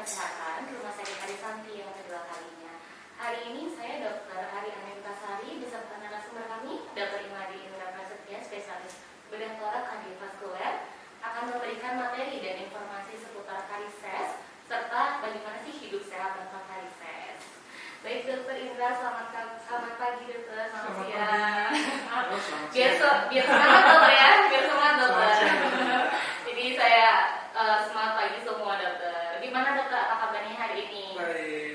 Kesehatan Rumah Sakit Arisanti yang kedua kalinya. Hari ini saya Dr. Ari Anantasari beserta narasumber kami, Dr. Imadi Indra Prasetya, spesialis bedah torak kardiovaskuler, akan memberikan materi dan informasi seputar varises serta bagaimana sih hidup sehat tanpa varises. Baik Dr. Indra, selamat pagi Dokter, selamat siang. Biar semangat Dokter ya, biar semangat Dokter. Jadi saya semangat pagi semua Dokter. Gimana Dokter, apa kabarnya hari ini?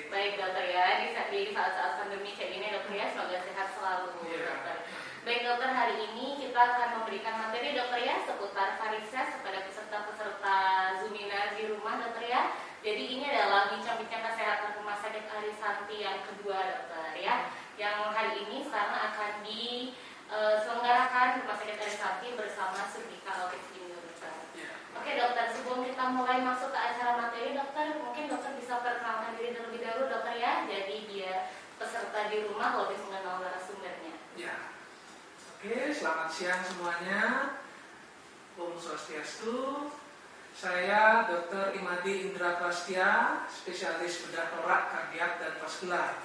Baik Dokter ya, di saat-saat pandemi kayak gini Dokter ya, semoga sehat selalu Dokter. Baik Dokter, hari ini kita akan memberikan materi Dokter ya seputar varises kepada peserta-peserta Zumina di rumah Dokter ya. Jadi ini adalah bincang-bincang kesehatan Rumah Sakit Arisanti yang kedua Dokter ya, yang hari ini sekarang akan diselenggarakan Rumah Sakit Arisanti bersama Sudika Alkes Indo Dokter. Oke Dokter, sebelum kita mulai masuk ke acara materi Dokter, mungkin Dokter bisa perkenalkan diri terlebih dahulu Dokter ya, jadi biar peserta di rumah lebih mengenal narasumbernya. Ya, oke, selamat siang semuanya. Om Swastiastu. Saya Dr. Imadi Indra Prasetya, spesialis bedah torak, kardiak, dan vaskular.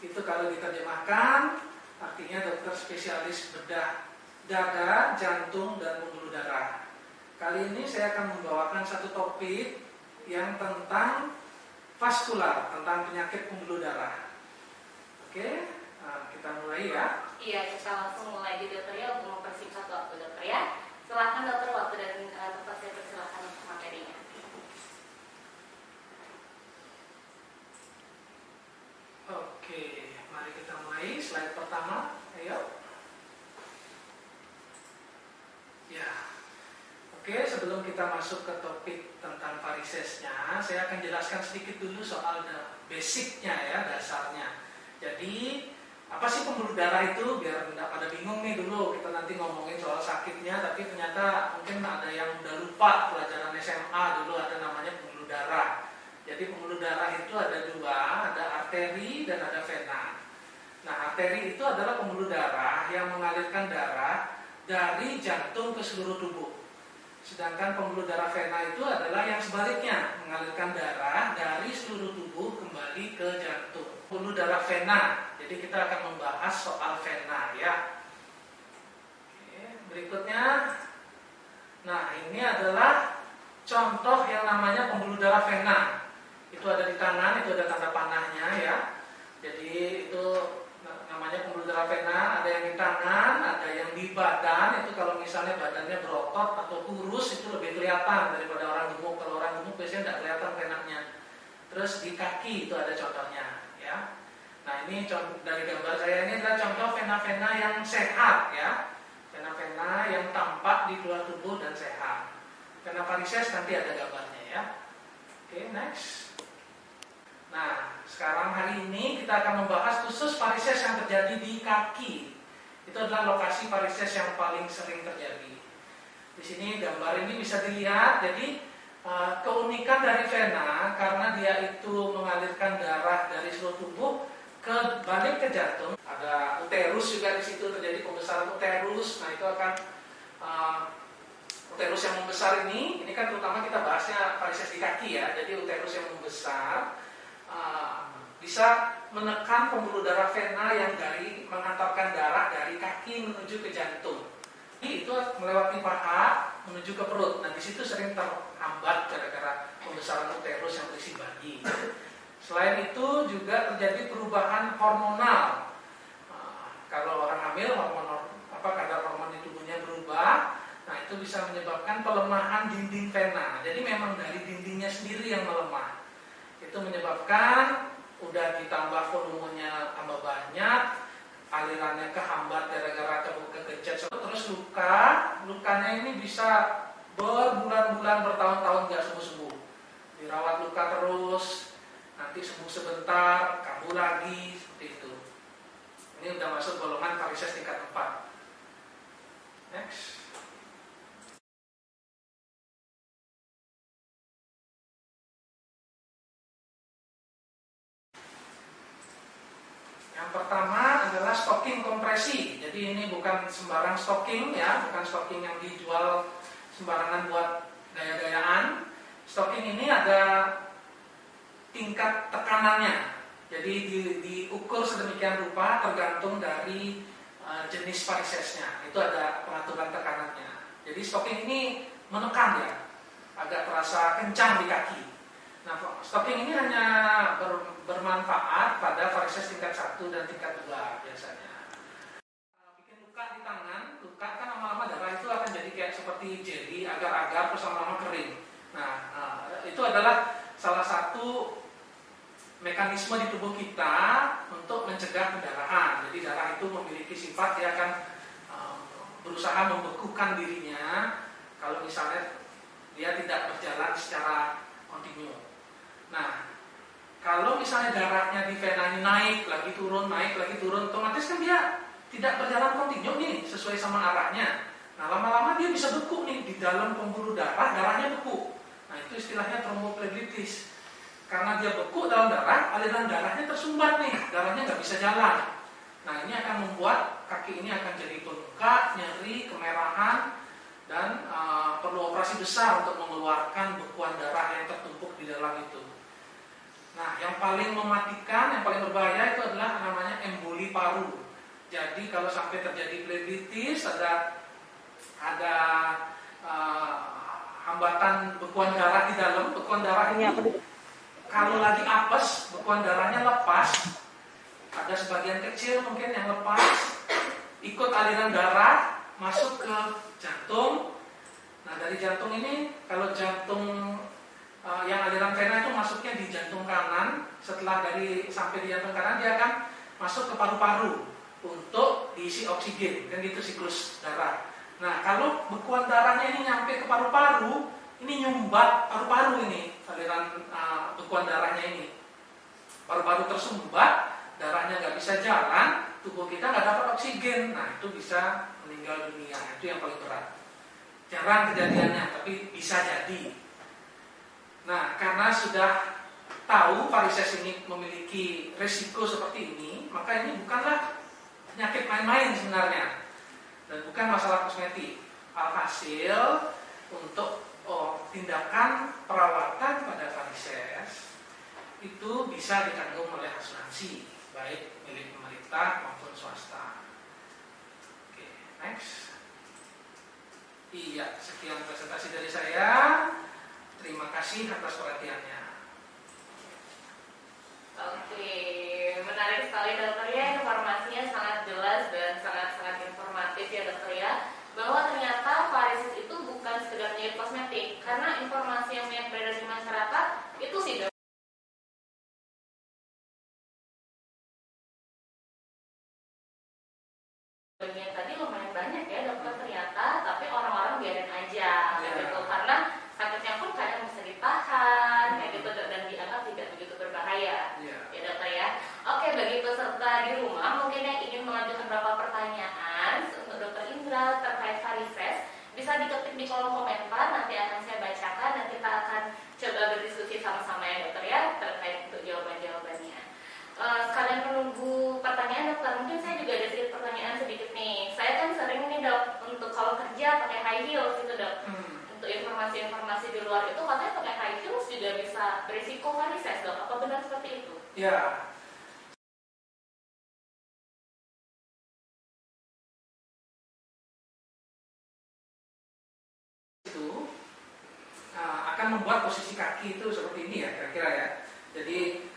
Itu kalau diterjemahkan, artinya dokter spesialis bedah dada, jantung, dan pembuluh darah. Kali ini saya akan membawakan satu topik yang tentang vaskular, tentang penyakit pembuluh darah. Oke, kita mulai ya. Iya, kita langsung mulai di Dokter ya untuk mempersingkat waktu Dokter ya. Silakan Dokter, waktu dan tempat saya persilakan untuk materinya. Oke, mari kita mulai. Slide pertama, ayo. Ya, oke. Sebelum kita masuk ke topik tentang varisesnya, saya akan jelaskan sedikit dulu soal basicnya ya, dasarnya. Jadi apa sih pembuluh darah itu, biar tidak pada bingung nih dulu. Kita nanti ngomongin soal sakitnya, tapi ternyata mungkin ada yang udah lupa pelajaran SMA dulu ada namanya pembuluh darah. Jadi pembuluh darah itu ada dua, ada arteri dan ada vena. Nah, arteri itu adalah pembuluh darah yang mengalirkan darah dari jantung ke seluruh tubuh. Sedangkan pembuluh darah vena itu adalah yang sebaliknya, mengalirkan darah dari seluruh tubuh kembali ke jantung. Pembuluh darah vena. Jadi kita akan membahas soal vena ya. Oke, berikutnya. Nah, ini adalah contoh yang namanya pembuluh darah vena. Itu ada di tangan, itu ada tanda panahnya ya. Jadi itu namanya pembuluh darah vena, ada yang di tangan, ada yang di badan. Itu kalau misalnya badannya berotot atau kurus itu lebih kelihatan daripada orang gemuk. Kalau orang gemuk biasanya tidak kelihatan venanya. Terus di kaki itu ada contohnya ya. Nah, ini dari gambar saya ini adalah contoh vena-vena yang sehat ya. Vena-vena yang tampak di luar tubuh dan sehat. Vena varises nanti ada gambarnya ya. Oke, next. Nah, sekarang hari ini kita akan membahas khusus varises yang terjadi di kaki. Itu adalah lokasi varises yang paling sering terjadi. Di sini gambar ini bisa dilihat. Jadi keunikan dari vena karena dia itu mengalirkan darah dari seluruh tubuh ke balik ke jantung. Ada uterus juga di situ, terjadi pembesaran uterus. Nah, itu akan uterus yang membesar ini kan terutama kita bahasnya varises di kaki ya. Jadi uterus yang membesar bisa menekan pembuluh darah vena yang mengantarkan darah dari kaki menuju ke jantung. Itu melewati paha menuju ke perut. Nah, di situ sering terhambat gara-gara pembesaran uterus yang berisi bayi. Selain itu juga terjadi perubahan hormonal. Kalau orang hamil, kadar hormon di tubuhnya berubah. Nah, itu bisa menyebabkan pelemahan dinding vena. Jadi memang dari dindingnya sendiri yang melemah. Itu menyebabkan udah ditambah volumenya tambah banyak, alirannya kehambat gara-gara kegecet, terus lukanya ini bisa berbulan-bulan, bertahun-tahun nggak sembuh-sembuh. Dirawat luka terus, nanti sembuh sebentar, kambuh lagi, seperti itu. Ini udah masuk golongan varises tingkat 4. Next. Yang pertama adalah stocking kompresi. Jadi ini bukan sembarang stocking ya, bukan stocking yang dijual sembarangan buat gaya-gayaan. Stocking ini ada tingkat tekanannya. Jadi diukur sedemikian rupa tergantung dari jenis varisesnya. Itu ada pengaturan tekanannya. Jadi stocking ini menekan ya, agak terasa kencang di kaki. Nah, stocking ini hanya bermanfaat pada varises tingkat 1 dan tingkat 2 biasanya. Bikin luka di tangan, luka kan lama-lama darah itu akan jadi kayak seperti jeli, agar-agar, terus lama-lama kering. Nah, itu adalah salah satu mekanisme di tubuh kita untuk mencegah pendarahan. Jadi darah itu memiliki sifat dia akan berusaha membekukan dirinya kalau misalnya dia tidak berjalan secara kontinu. Nah, kalau misalnya darahnya di vena ini naik lagi turun, otomatis kan dia tidak berjalan kontinu nih sesuai sama arahnya. Nah, lama-lama dia bisa beku nih di dalam pembuluh darah, darahnya beku. Nah, itu istilahnya tromboplevritis. Karena dia beku dalam darah, aliran darahnya tersumbat nih, darahnya nggak bisa jalan. Nah, ini akan membuat kaki ini akan jadi bengkak, nyeri, kemerahan, dan perlu operasi besar untuk mengeluarkan bekuan darah yang tertumpuk di dalam itu. Nah, yang paling mematikan, yang paling berbahaya itu adalah namanya emboli paru. Jadi kalau sampai terjadi pleuritis, ada hambatan bekuan darah di dalam, bekuan darah ini kalau lagi apes, bekuan darahnya lepas, ada sebagian kecil mungkin yang lepas, ikut aliran darah masuk ke jantung. Nah, dari jantung ini, kalau jantung yang aliran vena itu masuknya di jantung kanan, setelah sampai di jantung kanan dia akan masuk ke paru-paru untuk diisi oksigen, kan gitu siklus darah. Nah, kalau bekuan darahnya ini nyampe ke paru-paru, ini nyumbat paru-paru ini, aliran bekuan darahnya ini. Paru-paru tersumbat, darahnya nggak bisa jalan, tubuh kita nggak dapat oksigen. Nah, itu bisa meninggal dunia. Itu yang paling berat. Jarang kejadiannya, tapi bisa jadi. Nah, karena sudah tahu varises ini memiliki resiko seperti ini, maka ini bukanlah penyakit main-main sebenarnya, dan bukan masalah kosmetik. Alhasil untuk tindakan perawatan pada varises itu bisa ditanggung oleh asuransi, baik milik pemerintah maupun swasta. Oke, next. Iya, sekian presentasi dari saya. Terima kasih atas perhatiannya. Oke, menarik sekali dokter ya, informasinya sangat jelas dan sangat-sangat informatif ya dokter ya, bahwa ternyata varises itu bukan sekedar penyakit kosmetik, karena informasi yang banyak beredar di masyarakat itu sih dok. Tadi lumayan banyak ya dokter ternyata, tapi orang-orang biarin aja gitu, karena sakitnya pun kadang bisa ditahan kayak gitu dan dianggap tidak begitu berbahaya ya dokter ya. Oke, bagi peserta di rumah mungkin yang ingin mengajukan beberapa pertanyaan untuk dokter Indra terkait varises, bisa diketik di kolom komentar, nanti akan saya bacakan dan kita akan coba berdiskusi sama-sama ya dokter ya terkait untuk jawaban-jawabannya. Sekalian menunggu pertanyaan dokter, mungkin saya juga ada sedikit pertanyaan sedikit nih. Saya kan sering nih dok, untuk kalau kerja pakai high heels gitu dok. Untuk informasi-informasi di luar itu katanya pakai high heels juga bisa berisiko varises dok. Apa benar seperti itu? Ya. Itu akan membuat posisi kaki itu seperti ini ya kira-kira ya. Jadi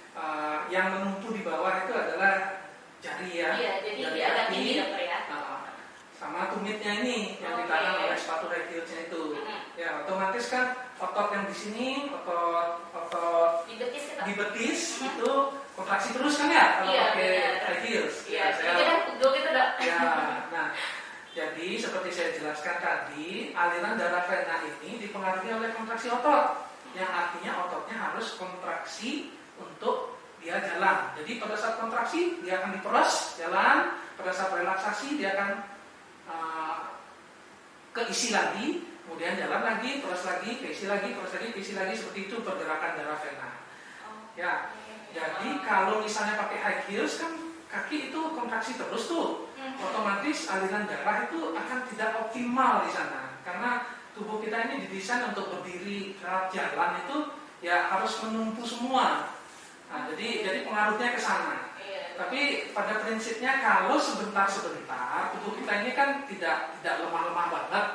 yang menumpu di bawah itu adalah jari ya. Iya, jadi agak tinggi dokter ya. Sama tumitnya ini yang ditahan oleh sepatu high heelsnya itu. Ya, otomatis kan otot yang di sini, otot di betis itu kontraksi terus kan ya kalau pakai high heels. Iya, jadi kan pegel gitu dok. Ya, nah, jadi seperti saya jelaskan tadi, aliran darah vena ini dipengaruhi oleh kontraksi otot, yang artinya ototnya harus kontraksi untuk dia jalan. Jadi pada saat kontraksi dia akan diperas jalan, pada saat relaksasi dia akan keisi lagi, kemudian jalan lagi, terus lagi, keisi lagi, terus lagi, keisi lagi, seperti itu pergerakan darah vena. Ya, jadi kalau misalnya pakai high heels kan kaki itu kontraksi terus tuh, otomatis aliran darah itu akan tidak optimal di sana, karena tubuh kita ini didesain untuk berdiri saat jalan itu ya harus menumpu semua. Nah, jadi pengaruhnya ke sana. Tapi pada prinsipnya kalau sebentar-sebentar tubuh kita ini kan tidak lemah-lemah banget.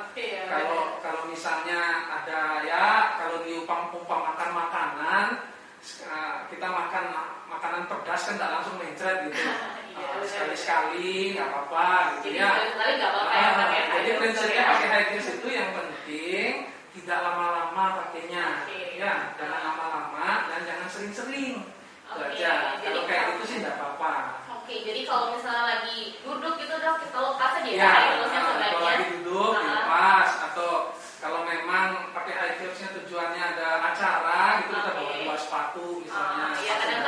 Kalau misalnya ada kalau diumpamakan makanan, kita makan makanan pedas kan tidak langsung mencret gitu. Sekali-sekali nggak apa-apa gitu ya. Jadi prinsipnya pakai high dose itu yang penting tidak lama-lama pakainya, ya jangan lama-lama dan jangan sering-sering. Aja. Kalau kayak gitu sih tidak apa-apa. Oke, jadi kalau misalnya lagi duduk gitu dok, kita lepas aja ya, high dose-nya sebaiknya. Kalau lagi duduk dilepas, atau kalau memang pakai high dose-nya tujuannya ada acara gitu, kita bawa dua sepatu misalnya,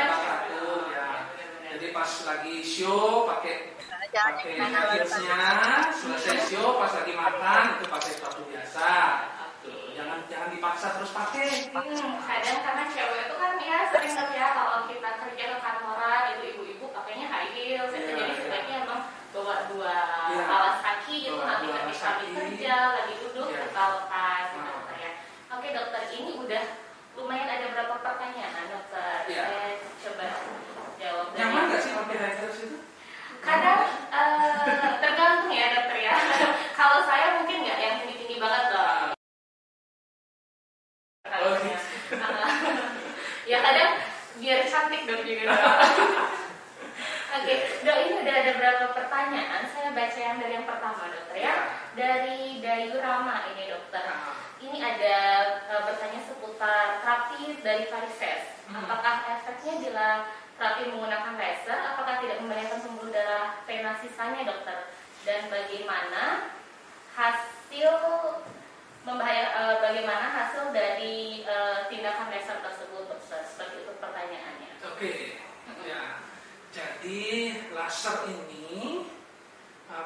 sepatu ya. Jadi pas lagi show pakai high dose-nya, selesai show pas lagi makan itu pakai sepatu biasa. Jangan dipaksa terus pakai. Kadang karena cewek itu kan ya sering kerja, kalau kita kerja ke kantoran itu ibu-ibu pakainya high heels, jadi sebaiknya emang bawa dua alas kaki gitu, nanti ketika kerja lagi duduk kita lepas gitu dokter ya. Oke dokter, ini udah lumayan ada berapa pertanyaan dokter? Saya coba jawab. Nyaman nggak sih pakai high heels itu? Kadang tergantung ya dokter ya. Kalau saya mungkin nggak yang tinggi-tinggi banget dok. Ya kadang biar cantik dong juga. Oke, dok ini udah ada berapa pertanyaan? Saya baca yang dari yang pertama dokter ya. Dari Dayu Rama ini dokter. Ini ada bertanya seputar terapi dari varises. Apakah efeknya bila terapi menggunakan laser? Apakah tidak membahayakan pembuluh darah vena sisanya dokter? Dan bagaimana bagaimana hasil dari tindakan laser tersebut dokter? Seperti itu pertanyaannya. Oke, ya. Jadi laser ini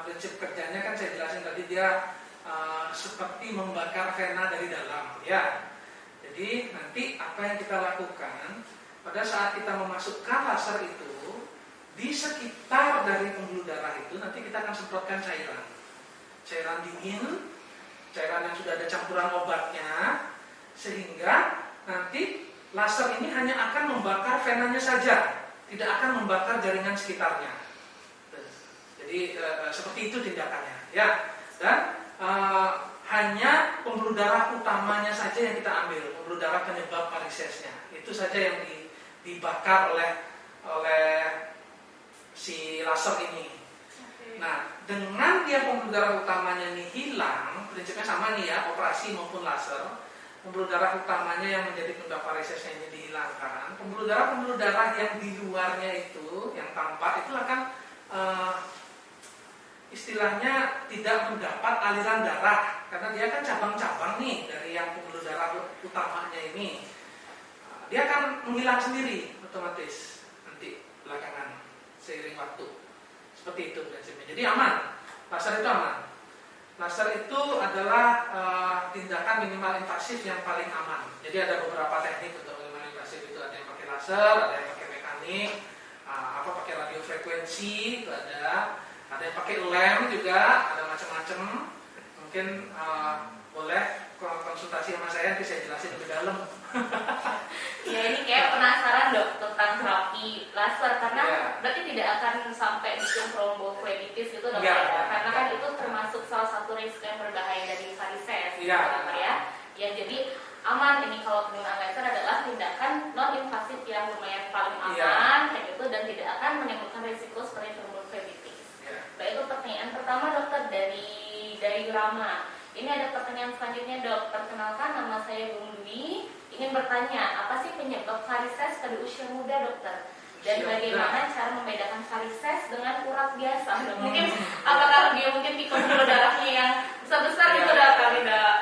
prinsip kerjanya kan saya jelasin tadi, dia seperti membakar vena dari dalam, ya. Jadi nanti apa yang kita lakukan pada saat kita memasukkan laser itu di sekitar dari pembuluh darah itu, nanti kita akan semprotkan cairan dingin, cairan yang sudah ada campuran obatnya, sehingga nanti laser ini hanya akan membakar venanya saja, tidak akan membakar jaringan sekitarnya. Jadi seperti itu tindakannya, ya. Dan hanya pembuluh darah utamanya saja yang kita ambil, pembuluh darah penyebab varisesnya, itu saja yang dibakar oleh si laser ini. Nah, dengan dia pembuluh darah utamanya ini hilang, prinsipnya sama nih ya, operasi maupun laser, pembuluh darah utamanya yang menjadi penyebab varisesnya ini dihilangkan, pembuluh darah yang di luarnya itu, yang tampak itu akan istilahnya tidak mendapat aliran darah, karena dia kan cabang-cabang nih dari yang pembuluh darah utamanya ini. Dia akan menghilang sendiri otomatis nanti belakangan seiring waktu. Seperti itu prinsipnya. Jadi aman. Laser itu aman. Laser itu adalah tindakan minimal invasif yang paling aman. Jadi ada beberapa teknik untuk minimal invasif itu, ada yang pakai laser, ada yang pakai mekanik, pakai radiofrekuensi itu ada yang pakai lem juga, ada macam-macam. Mungkin boleh konsultasi sama saya, nanti saya jelasin lebih dalam. Ya ini kayak penasaran dok tentang terapi laser, karena berarti tidak akan sampai bikin tromboflebitis gitu dok ya, karena kan itu termasuk salah satu risiko yang berbahaya dari varises, dokter ya. Ya jadi aman ini kalau penggunaan laser adalah tindakan non invasif yang lumayan paling aman kayak gitu, dan tidak akan menimbulkan risiko seperti tromboflebitis. Baik, itu pertanyaan pertama dokter dari Rama. Ini ada pertanyaan selanjutnya dok. Perkenalkan, nama saya Bung Dwi. Ingin bertanya, apa sih penyebab varises pada usia muda dokter? Dan bagaimana cara membedakan varises dengan urat biasa? Mungkin apakah dia mungkin tipe pembuluh darahnya yang besar-besar gitu dok? Tidak.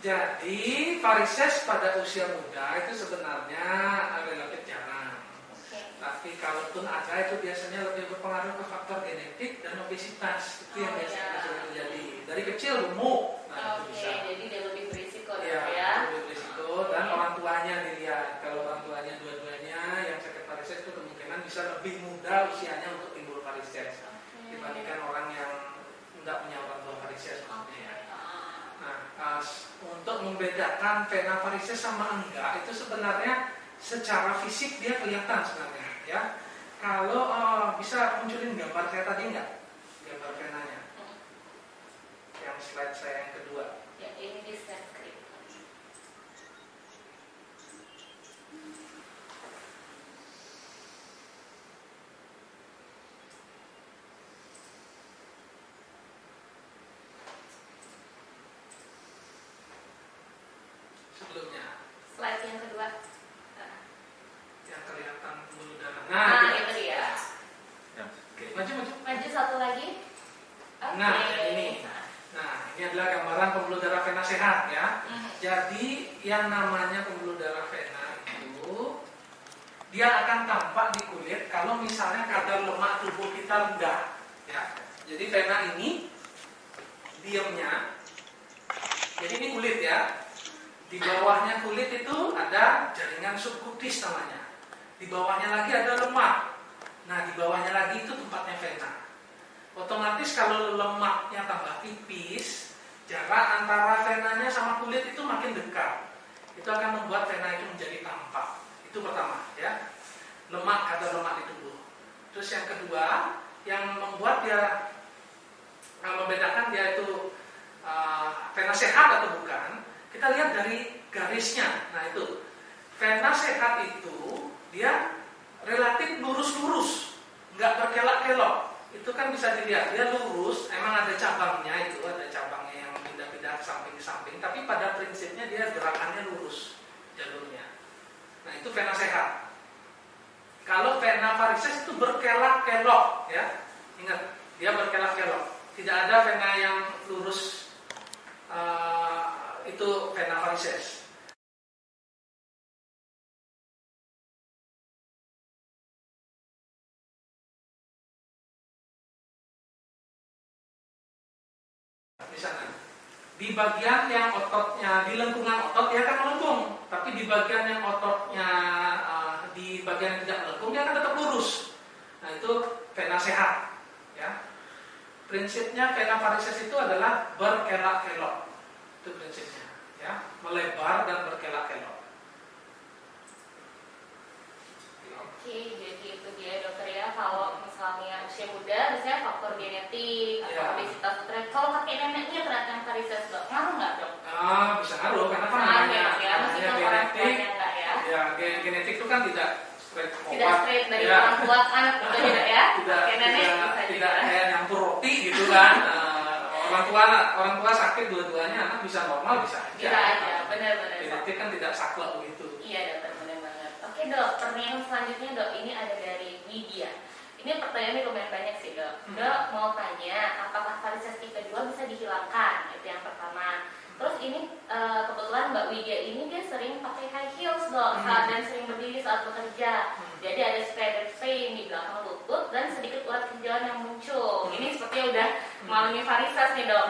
Jadi varises pada usia muda itu sebenarnya relatif jarang. Tapi kalaupun ada, itu biasanya lebih berpengaruh ke faktor genetik dan obesitas. Itu yang biasanya terjadi. Dari kecil gemuk, itu bisa. Jadi dia lebih berisiko ya. Lebih berisiko, dan orang tuanya dilihat. Kalau orang tuanya dua-duanya yang sakit varises itu kemungkinan bisa lebih muda usianya untuk timbul varises dibandingkan orang yang tidak punya orang tua varises. Nah, untuk membedakan vena varises sama enggak itu sebenarnya secara fisik dia kelihatan sebenarnya ya. Kalau bisa munculin gambar saya tadi nggak? Gambar venanya. Yang slide saya yang kedua. Ya, ini di slide script. Sebelumnya. Slide yang kedua. Yang kelihatan pembuluh darah. Nah, gitu. itu dia. Oke, maju. Maju satu lagi. Oke. Nah, ini. Nah, ini adalah gambaran pembuluh darah vena sehat ya. Jadi yang namanya pembuluh darah vena itu dia akan tampak di kulit kalau misalnya kadar lemak tubuh kita rendah ya. Jadi vena ini diamnya. Jadi ini kulit ya. Di bawahnya kulit itu ada jaringan subkutis namanya. Di bawahnya lagi ada lemak. Nah, di bawahnya lagi itu tempatnya vena. Otomatis kalau lemaknya tambah tipis, jarak antara venanya sama kulit itu makin dekat. Itu akan membuat vena itu menjadi tampak. Itu pertama ya. Kadar lemak di tubuh. Terus yang kedua, yang membuat dia membedakan dia itu vena sehat atau bukan, kita lihat dari garisnya. Nah itu, vena sehat itu dia relatif lurus-lurus, nggak berkelok-kelok. Itu kan bisa dilihat, dia lurus, emang ada cabangnya itu, ada cabangnya yang pindah-pindah ke samping, tapi pada prinsipnya dia gerakannya lurus jalurnya. Nah itu vena sehat. Kalau vena varises itu berkelak-kelok, ya, ingat, dia berkelak-kelok. Tidak ada vena yang lurus, itu vena varises. Di sana, di bagian yang ototnya, di lengkungan otot dia akan melengkung, tapi di bagian yang ototnya, di bagian yang tidak melengkung dia akan tetap lurus. Nah itu vena sehat, ya. Prinsipnya vena varises itu adalah berkelak-kelok, itu prinsipnya, ya, melebar dan berkelak-kelok. Oke, jadi itu dia dokter ya. Kalau misalnya usia muda, biasanya faktor genetik atau obesitas stres. Kalau kakek neneknya ternyata varises dok, ngaruh nggak dok? Bisa ngaruh karena kan namanya genetik. Ya, genetik itu kan tidak straight dari orang tua ke anak gitu tidak ya? Tidak kayak nyampur roti gitu kan. Orang tua sakit dua-duanya, anak bisa normal bisa aja. Bisa aja, benar-benar. Genetik kan tidak saklek begitu. Iya dokter, benar banget. Oke dok, pertanyaan selanjutnya dok, ini ada dari Widya. Ini pertanyaannya lumayan banyak sih dok. Dok mau tanya, apakah varises tipe 2 bisa dihilangkan? Itu yang pertama. Terus ini kebetulan Mbak Widya ini dia sering pakai high heels dok, dan sering berdiri saat bekerja. Jadi ada spider pain di belakang lutut dan sedikit urat kejauhan yang muncul. Ini sepertinya udah mengalami varises nih dok,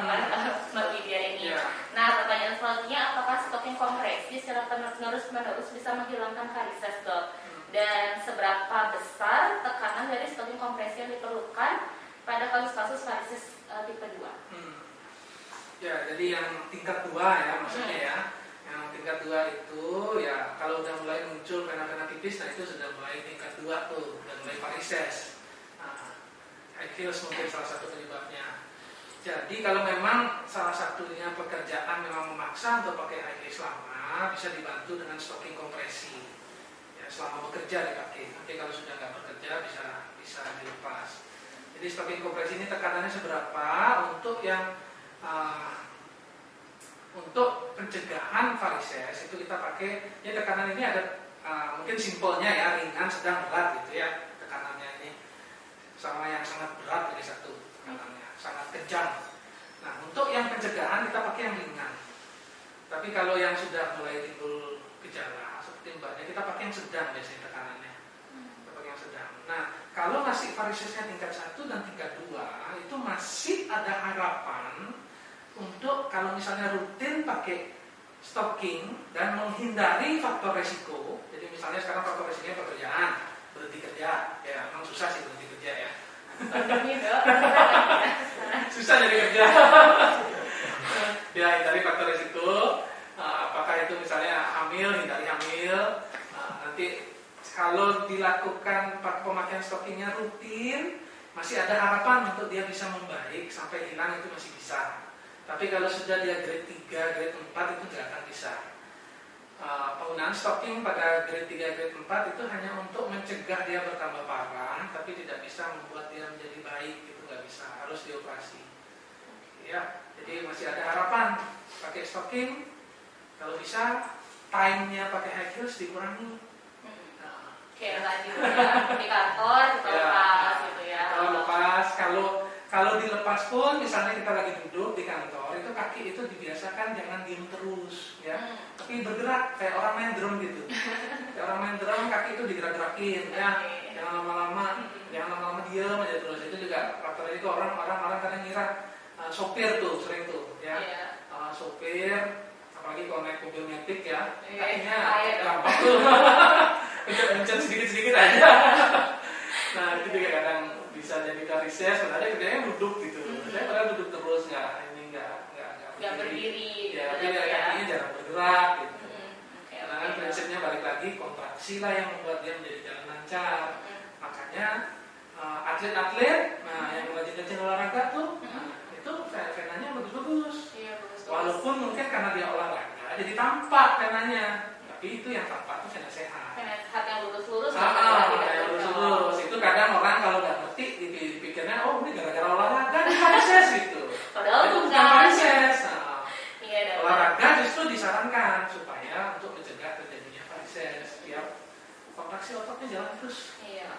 Mbak Widya ini. Nah pertanyaan selanjutnya, apakah stocking kompresi secara menerus bisa menghilangkan varises dok? Dan seberapa besar tekanan dari stocking kompresi yang diperlukan pada kasus varises tipe 2? Ya, jadi yang tingkat 2 ya maksudnya ya. Yang tingkat 2 itu ya kalau udah mulai muncul vena-vena tipis, nah itu sudah mulai tingkat 2 tuh, udah mulai varises. Nah, high heels mungkin salah satu penyebabnya. Jadi kalau memang salah satunya pekerjaan memang memaksa untuk pakai high heels lama, bisa dibantu dengan stocking kompresi. Ya, selama bekerja dipakai. Nanti kalau sudah nggak bekerja bisa dilepas. Jadi stocking kompresi ini tekanannya seberapa untuk yang untuk pencegahan varises itu kita pakai ya, tekanan ini ada mungkin simpelnya ya, ringan, sedang, berat gitu ya tekanannya ini, sama yang sangat berat jadi satu tekanannya, sangat kejam. Nah untuk yang pencegahan kita pakai yang ringan, tapi kalau yang sudah mulai timbul gejala seperti mbaknya kita pakai yang sedang biasanya tekanannya, kita pakai yang sedang. Nah kalau masih varisesnya tingkat 1 dan tingkat 2 itu masih ada harapan untuk kalau misalnya rutin pakai stocking dan menghindari faktor resiko. Jadi misalnya sekarang faktor resikonya pekerjaan, berhenti kerja, ya memang susah sih berhenti kerja ya. Susah jadi kerja. Ya hindari faktor resiko. Apakah itu misalnya hamil, hindari hamil. Nanti kalau dilakukan pemakaian stockingnya rutin, masih ada harapan untuk dia bisa membaik sampai hilang, itu masih bisa. Tapi kalau sudah dia grade 3, grade 4 itu tidak akan bisa. Penggunaan stocking pada grade 3, grade 4 itu hanya untuk mencegah dia bertambah parah, tapi tidak bisa membuat dia menjadi baik, itu nggak bisa, harus dioperasi. Ya, jadi masih ada harapan pakai stocking. Kalau bisa time-nya pakai high heels dikurangi. Kayak tadi di kantor kita lepas gitu ya. Kalau lepas, kalau dilepas pun, misalnya kita lagi duduk di kantor, itu kaki itu dibiasakan jangan diem terus, ya. Tapi bergerak kayak orang main drum gitu. Kayak orang main drum, kaki itu digerak-gerakin, ya. Jangan lama-lama diem aja terus. Itu juga faktor itu orang kadang ngira sopir tuh sering tuh, ya. Sopir, apalagi kalau naik mobil metik ya, kakinya gampang tuh. Mencet sedikit-sedikit aja. Nah itu juga kadang bisa jadi varises, sebenarnya kerjanya duduk gitu. Saya pernah duduk terus, nggak berdiri. Ya, tapi kakinya jarang bergerak gitu. Karena kan prinsipnya balik lagi kontraksi lah yang membuat dia menjadi jalan lancar. Makanya atlet-atlet, yang rajin-rajin olahraga tuh, itu venanya bagus-bagus. Walaupun mungkin karena dia olahraga, jadi tampak venanya. Tapi itu yang tampak itu vena sehat. Vena sehat yang lurus-lurus. Yang lurus-lurus. Itu kadang orang kalau nggak ngerti dipikirnya, oh ini gara-gara olahraga ini varises gitu. Padahal itu bukan varises. Olahraga justru disarankan supaya untuk mencegah terjadinya varises. Biar kontraksi ototnya jalan terus. Iya.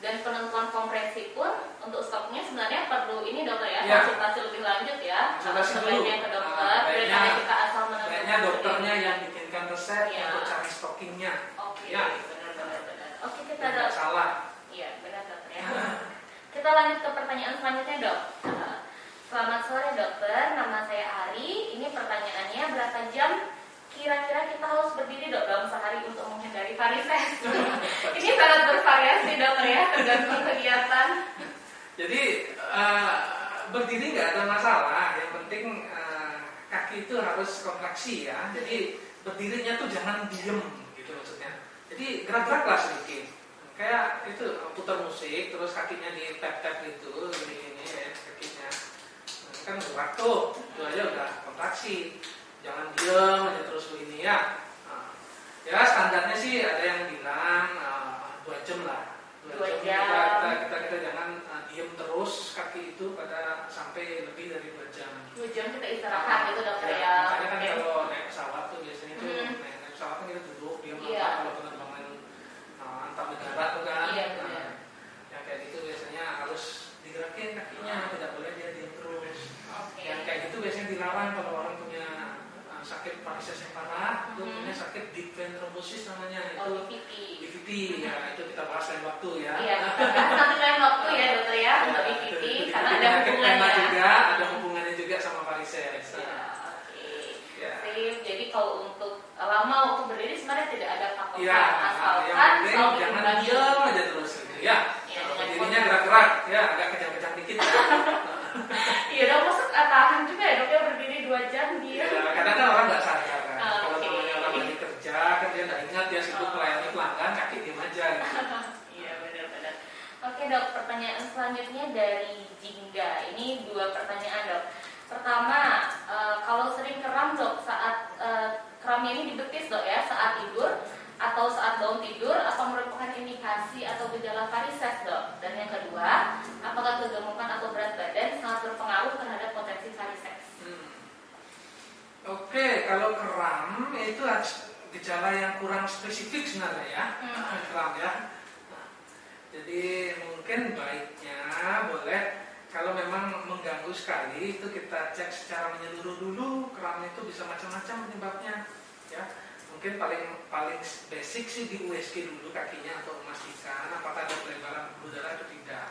Dan penentuan kompresi pun untuk stoknya sebenarnya perlu ini dokter ya, konsultasi lebih lanjut ya. Konsultasi dulu ke dokter. Daripada kita asal menentukan. Kayaknya dokternya yang bikinkan resep untuk cari stockingnya. Oke, ya. benar. Oke, kita tidak salah. Iya, benar dokter ya. Kita lanjut ke pertanyaan selanjutnya dok. Selamat sore dokter, nama saya Ari. Ini pertanyaannya, berapa jam kira-kira kita harus berdiri dok dalam sehari untuk menghindari varises? Ini sangat bervariasi dokter ya, tergantung kegiatan. Jadi berdiri nggak ada masalah, yang penting kaki itu harus kontraksi ya. Jadi berdirinya tuh jangan diem gitu maksudnya. Jadi gerak-geraklah sedikit. Kayak itu putar musik, terus kakinya di tap-tap gitu, ini ya kakinya. Kan gerak tuh, itu aja udah kontraksi. Jangan diem aja terus begini ya. Ya standarnya sih ada yang bilang 2 jam lah. 2 jam. Kita jangan diem terus kaki itu pada sampai lebih dari 2 jam. 2 jam kita istirahat gitu dokter ya. Makanya kan kalau naik pesawat tuh biasanya tuh naik pesawat kan kita duduk diam kalau penerbangan antar negara tuh kan. Yang kayak gitu biasanya harus digerakin kakinya, tidak boleh dia diem terus. Yang kayak gitu biasanya dilarang kalau orang punya sakit varises yang parah, itu punya sakit deep vein thrombosis namanya, itu DVT. Ya itu kita bahas lain waktu ya. Iya, nanti lain waktu ya dokter ya untuk DVT karena ada hubungannya. Ada hubungannya juga sama varises. Sip. Jadi kalau untuk lama waktu berdiri sebenarnya tidak ada patokan, asalkan selalu jangan diam aja terus gitu ya. Berdirinya gerak-gerak ya, agak kejang-kejang dikit. Iya dong, masuk tahan juga ya dok ya berdiri 2 jam dia. Ya, kadang kan orang nggak sadar kan. Kalau namanya orang lagi kerja kan dia nggak ingat ya sibuk melayani pelanggan, kaki diem aja gitu. Iya benar-benar. Oke dok, pertanyaan selanjutnya dari Jingga. Ini 2 pertanyaan dok. Pertama, kalau sering kram dok saat kramnya ini di betis dok ya saat tidur atau saat bangun tidur, apa merupakan indikasi atau gejala varises dok? Dan yang kedua, apakah kegemukan atau berat badan sangat berpengaruh terhadap potensi varises? Oke, kalau kram itu gejala yang kurang spesifik sebenarnya ya, kram ya. Jadi mungkin baiknya boleh kalau memang mengganggu sekali itu kita cek secara menyeluruh dulu. Kram itu bisa macam-macam penyebabnya ya. Mungkin paling basic sih di USG dulu kakinya untuk memastikan apakah ada pelebaran pembuluh darah atau tidak.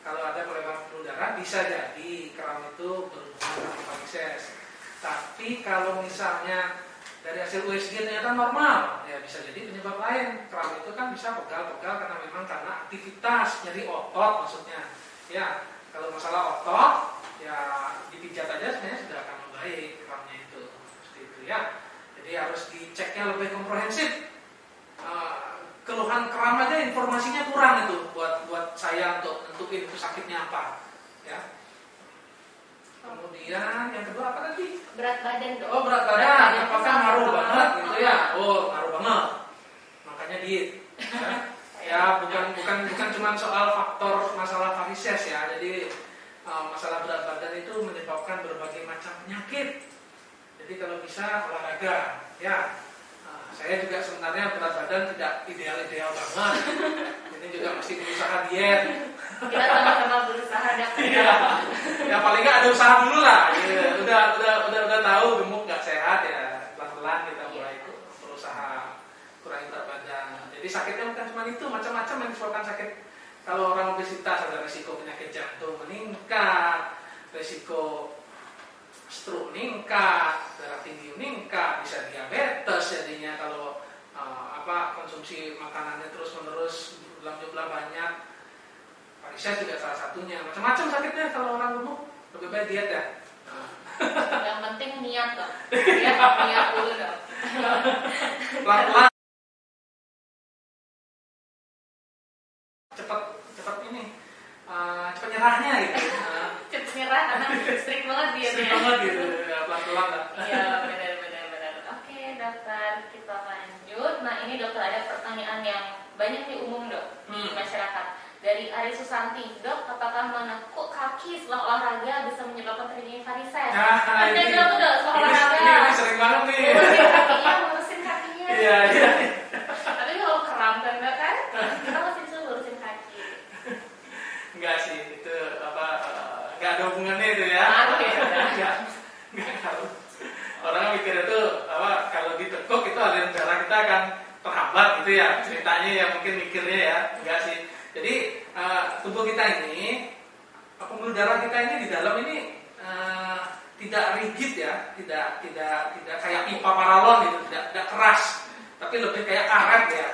Kalau ada pelebaran pembuluh darah bisa jadi kram itu berhubungan dengan varises. Tapi kalau misalnya dari hasil USG ternyata normal, ya bisa jadi penyebab lain. Kram itu kan bisa pegal-pegal karena aktivitas nyeri otot maksudnya. Ya, kalau masalah otot ya dipijat aja sebenarnya sudah akan membaik kramnya itu. Seperti itu ya. Jadi harus diceknya lebih komprehensif. keluhan kram aja informasinya kurang itu buat saya untuk nentuin itu sakitnya apa, ya. Kemudian yang kedua apa tadi? Berat badan dok. Oh, berat badan. Apakah ngaruh banget gitu ya? Oh, ngaruh banget. Makanya diet. Ya, bukan cuma soal faktor masalah varises ya. Jadi masalah berat badan itu menyebabkan berbagai macam penyakit. Jadi kalau bisa olahraga, ya. Saya juga sebenarnya berat badan tidak ideal banget. Ini juga mesti berusaha diet. Kita sama-sama berusaha dok. Ya paling nggak ada usaha dulu lah. Ya, udah tahu gemuk nggak sehat ya, pelan-pelan kita mulai berusaha kurangi berat badan. Jadi sakitnya bukan cuma itu, macam-macam yang disebabkan sakit. Kalau orang obesitas ada risiko penyakit jantung meningkat, risiko stroke meningkat, darah tinggi meningkat, bisa diabetes jadinya kalau konsumsi makanannya terus-menerus dalam jumlah banyak. Varises juga salah satunya. Macam-macam sakitnya kalau orang gemuk, lebih baik diet ya. Yang penting niat dok. Niat dulu dok. Pelan-pelan. Cepat ini. Cepat nyerahnya gitu. Cepat nyerah karena strict banget dia. Strict banget gitu. Pelan-pelan lah. Iya benar. Oke dokter, kita lanjut. Nah ini dokter ada pertanyaan yang banyak nih umum dok di masyarakat. Dari Ari Susanti, dok, apakah menekuk kaki setelah olahraga bisa menyebabkan terjadinya varises? Kan dia bilang tuh dok, setelah olahraga. Ini sering banget nih. Lurusin kakinya. Iya. Tapi kalau kram kan dok kan, kita mesti disuruh lurusin kaki. Enggak sih, itu enggak ada hubungannya itu ya. Enggak tahu. Orang mikirnya tuh kalau ditekuk itu aliran darah kita akan terhambat gitu ya. Ceritanya ya mungkin mikirnya ya, enggak sih. Jadi tubuh kita ini, pembuluh darah kita ini di dalam ini tidak rigid ya, tidak kayak pipa paralon gitu, tidak keras, tapi lebih kayak karet ya.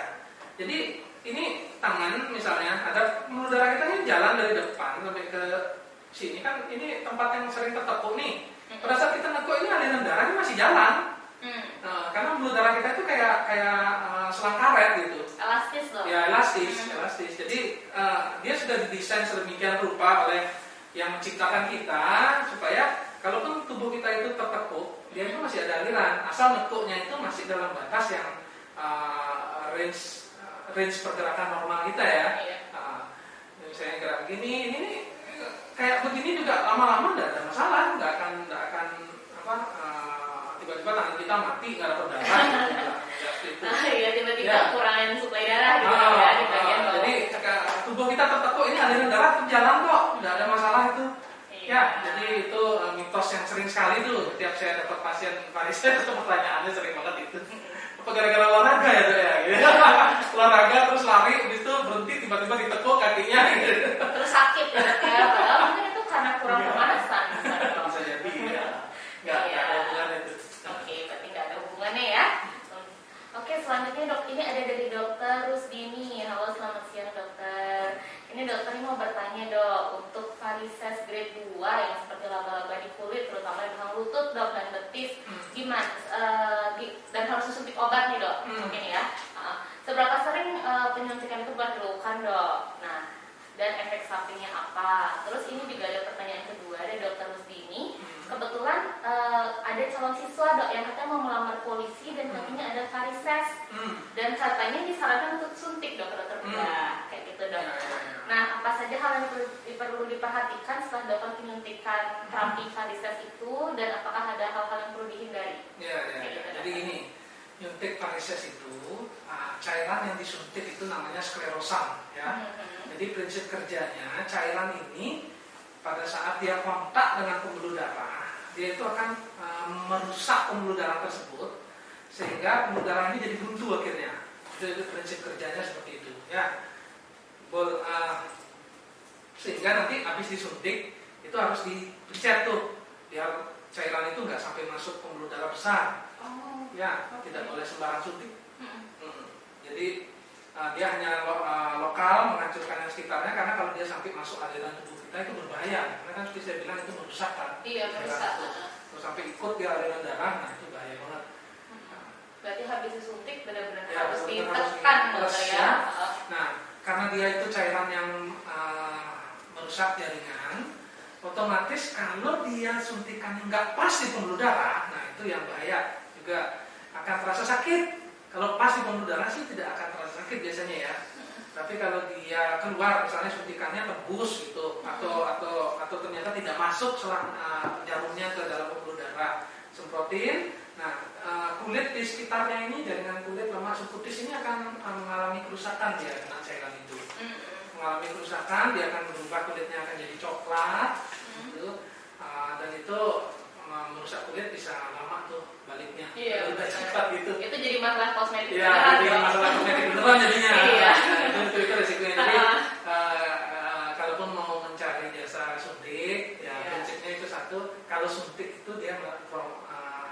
Jadi ini tangan misalnya ada pembuluh darah kita ini jalan dari depan sampai ke sini kan, ini tempat yang sering tertekuk nih. Pada saat kita nekuk ini aliran darah ini masih jalan. Karena pembuluh darah kita itu kayak selang karet gitu. Elastis loh. Ya elastis. Jadi dia sudah didesain sedemikian rupa oleh yang menciptakan kita supaya kalaupun tubuh kita itu tertekuk, dia itu masih ada aliran. Asal nekuknya itu masih dalam batas yang range pergerakan normal kita ya. Misalnya gerak begini, ini kayak begini juga lama-lama tidak ada masalah, nggak akan tiba-tiba tangan kita mati nggak dapat darah. Iya tiba-tiba kurangin suplai darah gitu ya di bagian bawah. Jadi tubuh kita tertekuk ini aliran darah jalan kok, nggak ada masalah itu. Ya, jadi itu mitos yang sering sekali tuh. Setiap saya dapat pasien varises itu pertanyaannya sering banget itu. Apa gara-gara olahraga ya tuh ya? Gitu. Olahraga terus lari, habis itu berhenti tiba-tiba ditekuk kakinya. Gitu. Terus sakit ya, padahal mungkin itu karena kurang pemanasan. Bisa jadi ya. Nggak ada hubungannya itu. Oke, berarti nggak ada hubungannya ya. Oke, selanjutnya dok, ini ada dari dokter Rusdini. Halo, selamat siang dokter. Ini dokter ini mau bertanya dok, untuk varises grade 2 yang seperti laba-laba di kulit, terutama di belakang lutut dok dan betis, gimana? Dan harus disuntik obat nih dok, mungkin ya. Seberapa sering penyuntikan itu buat dilakukan dok? Nah, dan efek sampingnya apa? Terus ini juga ada pertanyaan kedua dari dokter Rusdini. Kebetulan ada calon siswa dok yang katanya mau melamar polisi dan kakinya ada varises dan katanya disarankan untuk suntik dok dokter bedah kayak gitu dok. Nah apa saja hal yang perlu diperhatikan setelah dilakukan penyuntikan terapi varises itu dan apakah ada hal-hal yang perlu dihindari? Ya. Jadi ini nyuntik varises itu cairan yang disuntik itu namanya sklerosan ya. Jadi prinsip kerjanya cairan ini pada saat dia kontak dengan pembuluh darah, dia itu akan merusak pembuluh darah tersebut sehingga pembuluh darah ini jadi buntu akhirnya. Itu prinsip kerjanya seperti itu ya. Sehingga nanti habis disuntik itu harus dipencet tuh biar cairan itu nggak sampai masuk pembuluh darah besar. Ya, tidak boleh sembarang suntik. Jadi dia hanya lokal menghancurkan yang sekitarnya, karena kalau dia sampai masuk aliran tubuh kita itu berbahaya. Karena kan seperti saya bilang itu merusak kan. Iya, merusak. Kalau sampai ikut di aliran darah, nah itu bahaya banget. Berarti habis disuntik benar-benar Ya, harus benar-benar ditekan harus dokter plus, ya. Nah, karena dia itu cairan yang merusak jaringan, otomatis kalau dia suntikannya nggak pas di pembuluh darah, nah itu yang bahaya juga, akan terasa sakit. Kalau pas di pembuluh darah sih tidak akan terasa sakit biasanya ya. Tapi kalau dia keluar, misalnya suntikannya tembus gitu, atau ternyata tidak masuk selang jarumnya ke dalam pembuluh darah, semprotin. Nah, kulit di sekitarnya ini, jaringan kulit, lemak, subkutis ini akan mengalami kerusakan dia dengan cairan itu. Mengalami kerusakan, dia akan berubah, kulitnya akan jadi coklat, gitu. Dan itu merusak kulit bisa lama tuh baliknya. Iya, udah cepat gitu. Itu jadi masalah kosmetik. Iya, jadi masalah kosmetik beneran jadinya. Iya. Itu resikonya. Jadi kalaupun mau mencari jasa suntik, ya prinsipnya itu satu, kalau suntik itu dia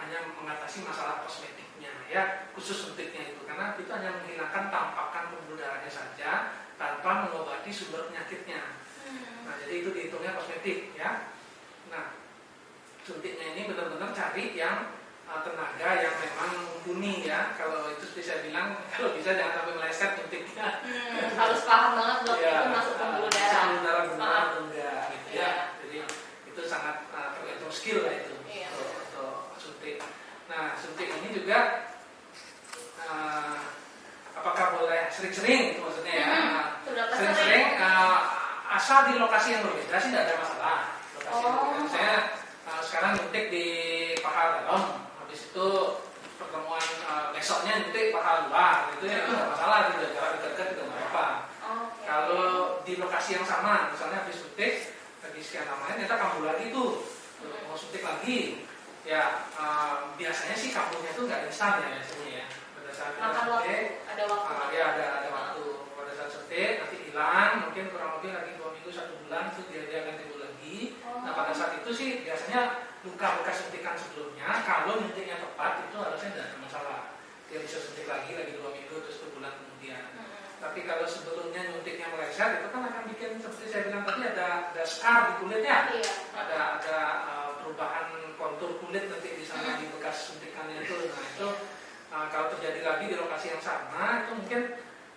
hanya mengatasi masalah kosmetiknya, ya khusus suntiknya itu, karena itu hanya menghilangkan tampakan pembuluh darahnya saja tanpa mengobati sumber penyakitnya. Nah, jadi itu dihitungnya kosmetik, ya. Nah, suntiknya ini benar-benar cari yang tenaga yang memang mumpuni ya. Kalau itu seperti saya bilang, kalau bisa jangan sampai meleset suntiknya. Harus paham banget dok Ya, itu masuk pembuluh darah. Pembuluh darah benar atau enggak gitu Iya. ya. Jadi itu sangat tergantung skill lah itu Iya. untuk suntik. Nah, suntik ini juga apakah boleh sering-sering itu maksudnya ya. Sering-sering asal di lokasi yang berbeda sih tidak ada masalah. Lokasi yang berbeda. Saya sekarang nyuntik di paha dalam, habis itu pertemuan besoknya nyuntik paha luar, itu ya itu nggak masalah, tidak jarak dekat itu nggak apa. Kalau di lokasi yang sama, misalnya habis suntik lagi sekian lamanya, ternyata kambuh lagi tuh, mau suntik lagi, ya biasanya sih kambuhnya itu nggak instan ya biasanya ya. Pada saat kita suntik, ada waktu. Ya ada waktu. Pada saat suntik nanti hilang, mungkin kurang lebih lagi 2 minggu 1 bulan itu dia akan timbul lagi. Nah pada saat itu sih biasanya luka bekas suntikan sebelumnya, kalau nyuntiknya tepat itu harusnya tidak ada masalah. Dia bisa suntik lagi 2 minggu terus 1 bulan kemudian. Tapi kalau sebelumnya nyuntiknya meleset, itu kan akan bikin seperti saya bilang tadi ada scar di kulitnya. Iya. Ada perubahan kontur kulit nanti di sana di bekas suntikannya itu. Nah itu kalau terjadi lagi di lokasi yang sama, itu mungkin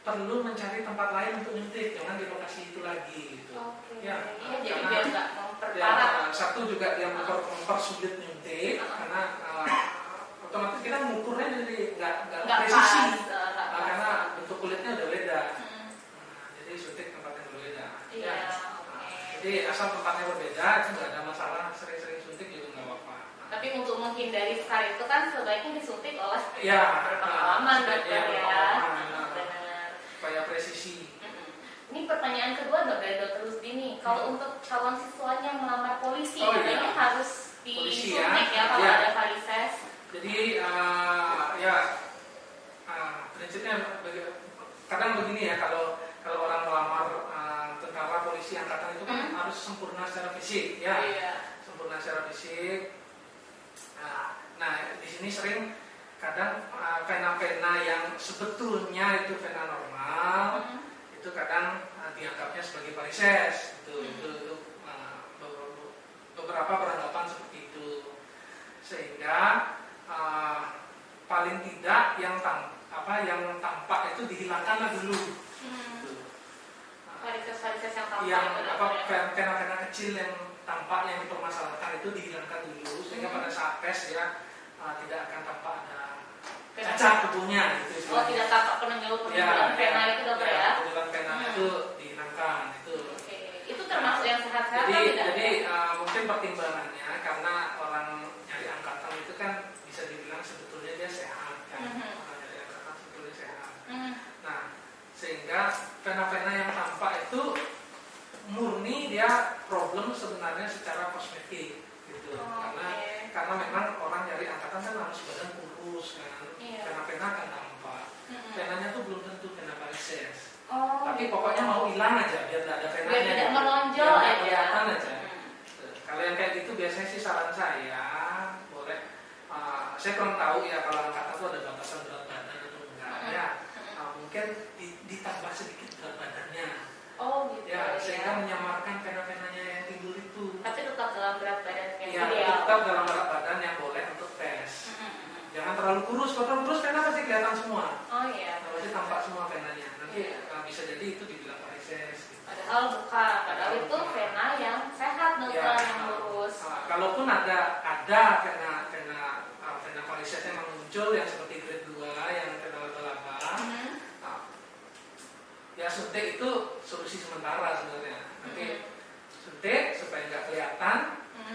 perlu mencari tempat lain untuk nyuntik, jangan di lokasi itu lagi gitu. Ya, jadi karena biar nggak memperparah. satu juga yang mempersulit nyuntik, karena otomatis kita mengukurnya jadi nggak presisi, karena bentuk kulitnya udah beda. Jadi suntik tempatnya berbeda. Iya. Jadi asal tempatnya berbeda itu nggak ada masalah, sering-sering suntik juga nggak apa-apa. Tapi untuk menghindari scar itu kan sebaiknya disuntik oleh berpengalaman dokter ya. Supaya presisi. Ini pertanyaan kedua dok dari Dr. Rusdini. Kalau untuk calon siswanya melamar polisi, iya. harus Polisi, disuntik ya kalau ada varises. Jadi prinsipnya kadang begini ya, kalau orang melamar tentara, polisi, angkatan itu kan harus sempurna secara fisik ya. Sempurna secara fisik. Nah, di sini sering kadang vena-vena yang sebetulnya itu vena normal, itu kadang dianggapnya sebagai varises. Itu beberapa beranggapan seperti itu. Sehingga paling tidak yang tampak itu dihilangkanlah dulu. Varises yang tampak. Yang vena-vena kecil yang tampak yang dipermasalahkan itu dihilangkan dulu, sehingga pada saat tes ya tidak akan tampak ada cacat tubuhnya gitu. Tidak tampak penunjukan vena itu dokter ya. Penunjukan vena itu dihilangkan itu. Itu termasuk yang sehat-sehat. Jadi mungkin pertimbangannya karena orang nyari angkatan itu kan bisa dibilang sebetulnya dia sehat kan. Orang nyari angkatan sebetulnya sehat. Nah, sehingga vena-vena yang tampak itu murni dia problem sebenarnya secara kosmetik gitu. Karena memang orang nyari angkatan kan harus badan kurus kan. Vena-vena kan tampak. Venanya tuh belum tentu vena varises. Tapi pokoknya mau hilang aja biar tidak ada venanya. Biar tidak menonjol aja. Kalau yang kayak gitu biasanya sih saran saya boleh. Saya kurang tahu ya kalau angkatan tuh ada batasan berat badan atau enggak ya. Mungkin ditambah sedikit berat badannya. Gitu. Ya, sehingga menyamarkan vena-venanya yang timbul itu. Tapi tetap dalam berat badan yang ideal. Tetap dalam berat badan yang boleh untuk tes. Jangan terlalu kurus. Kalau terlalu kurus vena pasti jadi itu dibilang varises. Padahal bukan, padahal itu vena yang sehat dokter, yang lurus. Kalaupun ada vena varises yang muncul yang seperti grade 2 yang vena laba-laba, ya suntik itu solusi sementara sebenarnya. Nanti suntik supaya nggak kelihatan,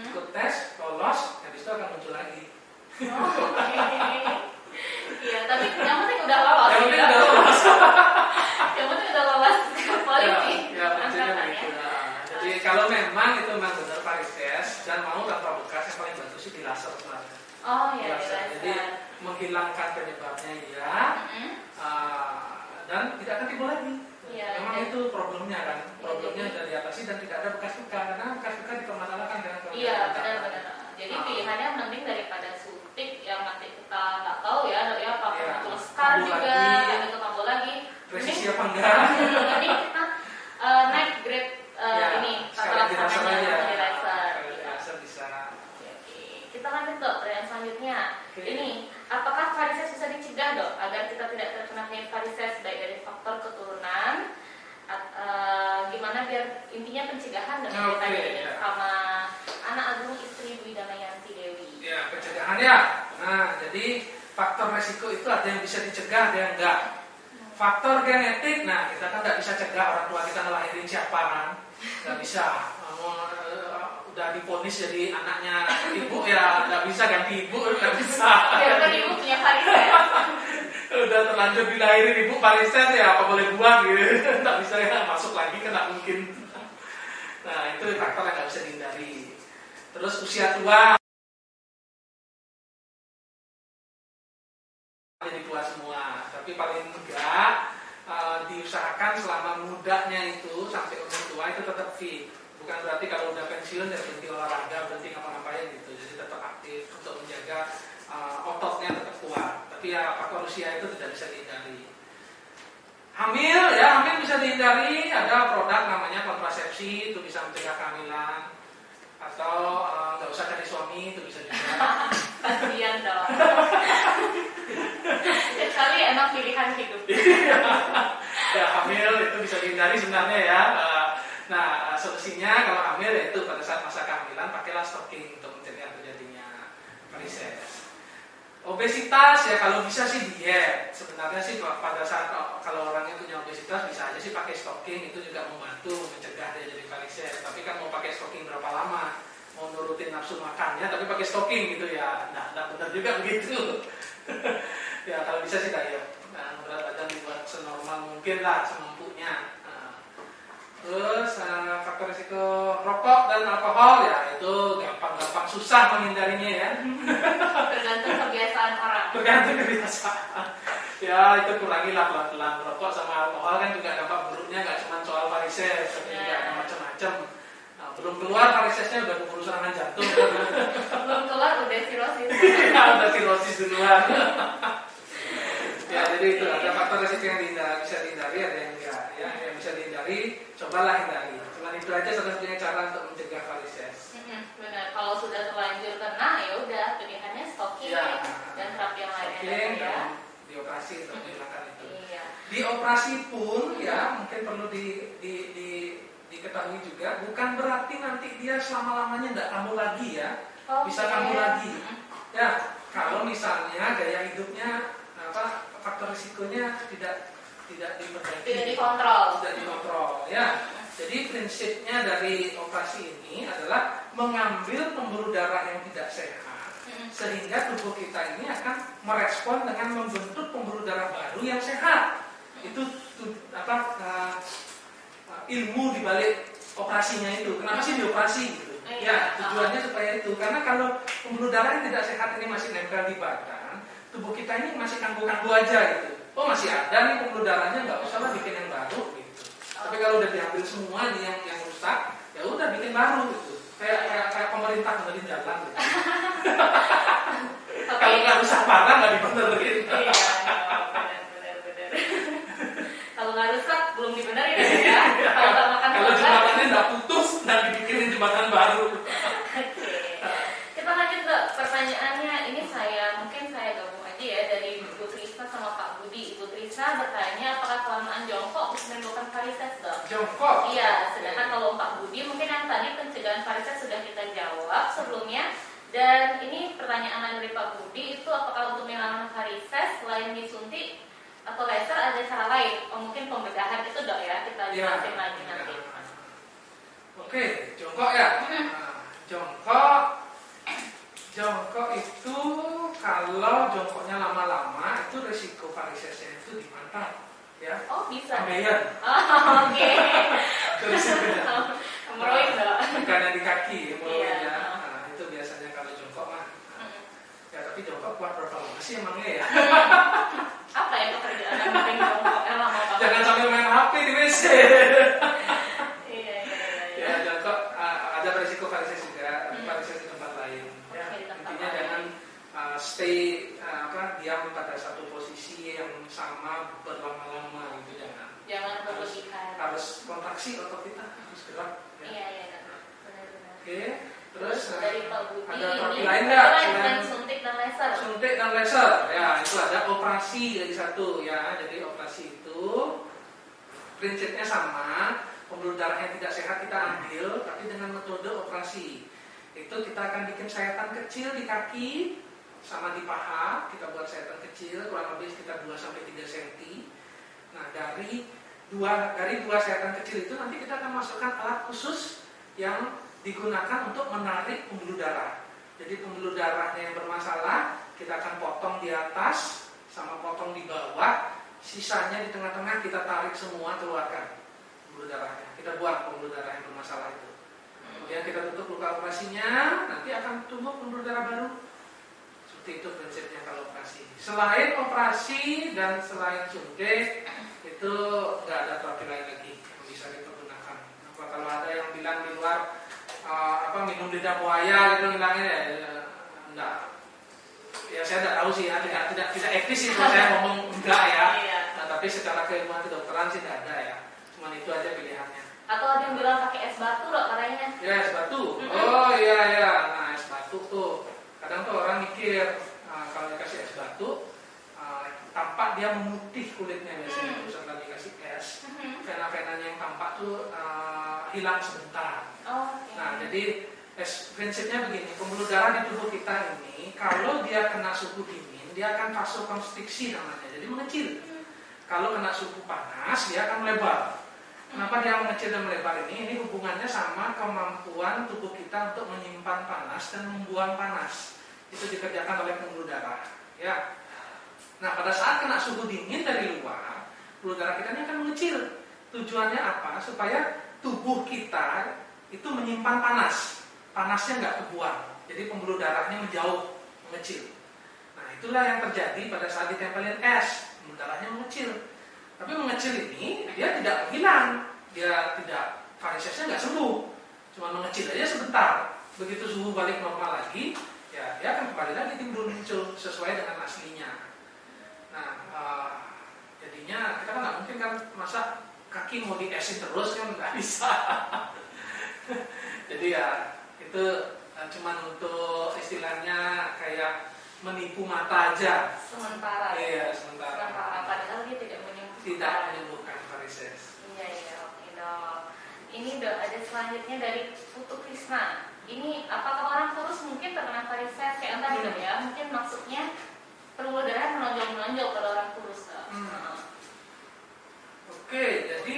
ikut tes, lolos, habis itu akan muncul lagi. Iya, tapi yang penting udah lolos. Yang penting udah lolos. Yang penting udah lolos polisi. Ya maksudnya begitu. Jadi kalau memang itu memang benar varises dan mau tanpa bekas, yang paling bagus sih di laser sebenarnya. Oh iya, di laser. Jadi menghilangkan penyebabnya ya, dan tidak akan timbul lagi. Iya, memang itu problemnya kan, problemnya sudah diatasi dan tidak ada bekas luka karena bekas luka dipermasalahkan dengan iya benar-benar. Jadi pilihannya mending daripada suntik yang nanti kita nggak tahu ya apakah muncul scar juga, atau kambuh lagi. Presisi apa enggak? Jadi kita naik grade ini laksanaannya di laser. Laser bisa. Kita lanjut dok, pertanyaan selanjutnya. Ini, apakah varises bisa dicegah dok agar kita tidak terkena penyakit varises baik dari faktor keturunan? Gimana biar intinya pencegahan dengan kita ini sama anak agung istri Dwi Damayanti Dewi. Ya, pencegahan ya. Nah, jadi faktor resiko itu ada yang bisa dicegah, ada yang enggak. Faktor genetik, nah kita kan nggak bisa cegah orang tua kita ngelahirin siapa kan, nggak bisa. Udah diponis jadi anaknya ibu ya nggak bisa ganti ibu, nggak bisa. Ya kan ibu punya varises. Udah terlanjur dilahirin ibu varises ya apa boleh buang gitu, nggak bisa ya masuk lagi kan nggak mungkin. Nah itu faktor yang nggak bisa dihindari. Terus usia tua. Jadi tua semua, tapi paling enggak diusahakan selama mudanya itu sampai umur tua itu tetap fit. Bukan berarti kalau udah pensiun ya berhenti olahraga, berhenti ngapa-ngapain gitu. Jadi tetap aktif untuk menjaga ototnya tetap kuat. Tapi ya faktor usia itu tidak bisa dihindari. Hamil ya, hamil bisa dihindari. Ada produk namanya kontrasepsi, itu bisa mencegah kehamilan. Atau nggak usah cari suami, itu bisa juga. Kasian dong. Kecuali emang pilihan hidup. Ya hamil itu bisa dihindari sebenarnya ya. Nah solusinya kalau hamil yaitu pada saat masa kehamilan pakailah stocking untuk mencegah terjadinya varises. Obesitas ya kalau bisa sih diet. Sebenarnya sih pada saat kalau orang itu punya obesitas bisa aja sih pakai stocking, itu juga membantu mencegah dia jadi varises. Tapi kan mau pakai stocking berapa lama? Mau nurutin nafsu makannya tapi pakai stocking gitu ya. Nah benar juga begitu. Ya kalau bisa sih diet. Nah, berat badan dibuat senormal mungkin lah, semampunya. Terus faktor risiko rokok dan alkohol ya itu gampang susah menghindarinya ya. Tergantung kebiasaan orang. Tergantung kebiasaan. Ya itu kurangilah pelan-pelan. Rokok sama alkohol kan juga dampak buruknya nggak cuma soal varises, tapi juga ada macam-macam. Nah, belum keluar varisesnya udah keburu serangan jantung. Belum keluar udah sirosis. Udah sirosis duluan. Ya jadi itu ada faktor risiko yang bisa dihindari, ada yang enggak ya. Yang bisa dihindari cobalah hindari. Cuma itu aja satu-satunya cara untuk mencegah varises. Benar. Kalau sudah terlanjur kena ya udah pilihannya stocking dan terapi yang lainnya ya. Dioperasi untuk menghilangkan itu. Iya. Dioperasi pun ya mungkin perlu diketahui juga bukan berarti nanti dia selama-lamanya tidak kambuh lagi ya. Bisa kambuh lagi. Ya kalau misalnya gaya hidupnya faktor risikonya tidak diperbaiki, tidak dikontrol ya. Jadi prinsipnya dari operasi ini adalah mengambil pembuluh darah yang tidak sehat, sehingga tubuh kita ini akan merespon dengan membentuk pembuluh darah baru yang sehat. Itu ilmu dibalik operasinya itu. Kenapa sih dioperasi gitu? Ya tujuannya supaya itu. Karena kalau pembuluh darah yang tidak sehat ini masih nempel di badan, tubuh kita ini masih kambuh-kambuh aja gitu. Oh masih ada nih pembuluh darahnya, nggak usah lah bikin yang baru gitu. Tapi kalau udah diambil semua nih yang rusak, ya udah bikin baru gitu. Kayak pemerintah benerin jalan gitu. Kalau nggak rusak parah nggak dibenerin. Iya, benar. Kalau nggak rusak belum dibenerin ya. Kalau nggak makan kalau jembatannya nggak putus, dan dibikinin jembatan baru. Kita lanjut ke pertanyaannya. Ini mungkin saya gabung aja ya dari Ibu Trisa sama Pak Budi. Ibu Trisa bertanya apakah kelamaan jongkok bisa menimbulkan varises dok. Jongkok. Iya, sedangkan kalau Pak Budi mungkin yang tadi pencegahan varises sudah kita jawab sebelumnya. Dan ini pertanyaan dari Pak Budi itu apakah untuk menghilangkan varises selain disuntik atau laser ada cara lain? Oh mungkin pembedahan itu dok ya, kita jelasin lagi nanti. Oke, jongkok ya. Jongkok itu kalau jongkoknya lama-lama itu risiko varisesnya itu di mata, ya. Oh bisa. Ambeien. Oh, oke. Itu risikonya. Hemoroid dok. Bukannya di kaki, hemoroid Iya. ya. Nah, itu biasanya kalau jongkok mah. Ya tapi jongkok kuat berapa lama sih emangnya ya? Apa ya pekerjaan yang penting jongkok? Emang mau apa? Jangan sambil main HP di WC. Iya. Ya jongkok ada risiko varises juga, varises di tempat lain. Ya, Oke, di tempat intinya lain. jangan stay diam pada satu posisi yang sama berlama-lama gitu jangan. Jangan berlebihan. Harus kontraksi otot kita harus gerak. Ya. Iya, benar-benar. Oke, terus dari Pak Budi ada ini terapi lain nggak? selain suntik dan laser? Suntik dan laser, ya itu ada operasi dari satu ya. Jadi operasi itu prinsipnya sama, pembuluh darah yang tidak sehat kita ambil, tapi dengan metode operasi. Itu kita akan bikin sayatan kecil di kaki sama di paha, kita buat sayatan kecil kurang lebih sekitar 2-3 cm. Nah dari dua sayatan kecil itu nanti kita akan masukkan alat khusus yang digunakan untuk menarik pembuluh darah. Jadi pembuluh darahnya yang bermasalah kita akan potong di atas sama potong di bawah, sisanya di tengah-tengah kita tarik semua, keluarkan pembuluh darahnya. Kita buang pembuluh darah yang bermasalah itu. Kemudian kita tutup luka operasinya, nanti akan tumbuh pembuluh darah baru. Seperti itu prinsipnya kalau operasi. Selain operasi dan selain suntik itu nggak ada terapi lain lagi yang bisa kita gunakan. Apa kalau ada yang bilang di luar minum lidah buaya gitu ngilangin ya enggak. Ya saya tidak tahu sih ya, tidak etis sih kalau saya ngomong enggak ya. Nah, tapi secara keilmuan kedokteran sih tidak ada ya. Cuman itu aja pilihannya. Atau ada yang bilang pakai es batu dok katanya? Ya es batu. Oh iya. Nah es batu tuh kadang tuh orang mikir kalau dikasih es batu tampak dia memutih kulitnya biasanya setelah dikasih es. Vena-venanya yang tampak tuh hilang sebentar. Nah jadi prinsipnya begini, pembuluh darah di tubuh kita ini kalau dia kena suhu dingin dia akan vasokonstriksi namanya, jadi mengecil. Kalau kena suhu panas dia akan melebar. Kenapa dia mengecil dan melebar ini? Ini hubungannya sama kemampuan tubuh kita untuk menyimpan panas dan membuang panas. Itu dikerjakan oleh pembuluh darah. Ya. Nah pada saat kena suhu dingin dari luar, pembuluh darah kita ini akan mengecil. Tujuannya apa? Supaya tubuh kita itu menyimpan panas. Panasnya nggak kebuang. Jadi pembuluh darahnya menjauh, mengecil. Nah itulah yang terjadi pada saat ditempelin es. Pembuluh darahnya mengecil. Tapi mengecil ini dia tidak hilang, dia tidak varisesnya nggak sembuh, cuma mengecil aja sebentar. Begitu suhu balik normal lagi, ya dia akan kembali lagi timbul muncul sesuai dengan aslinya. Nah jadinya kita kan nggak mungkin kan masa kaki mau diesin terus kan nggak bisa. Jadi ya itu cuma untuk istilahnya kayak menipu mata aja. Sementara. Iya sementara. Padahal dia tidak menyembuhkan varises. Iya, oke dok. Ini dok, ada selanjutnya dari Putu Krisna. Ini apakah orang kurus mungkin terkena varises kayak tadi dok ya? Mungkin maksudnya pembuluh darah menonjol pada orang kurus dok. Oke, jadi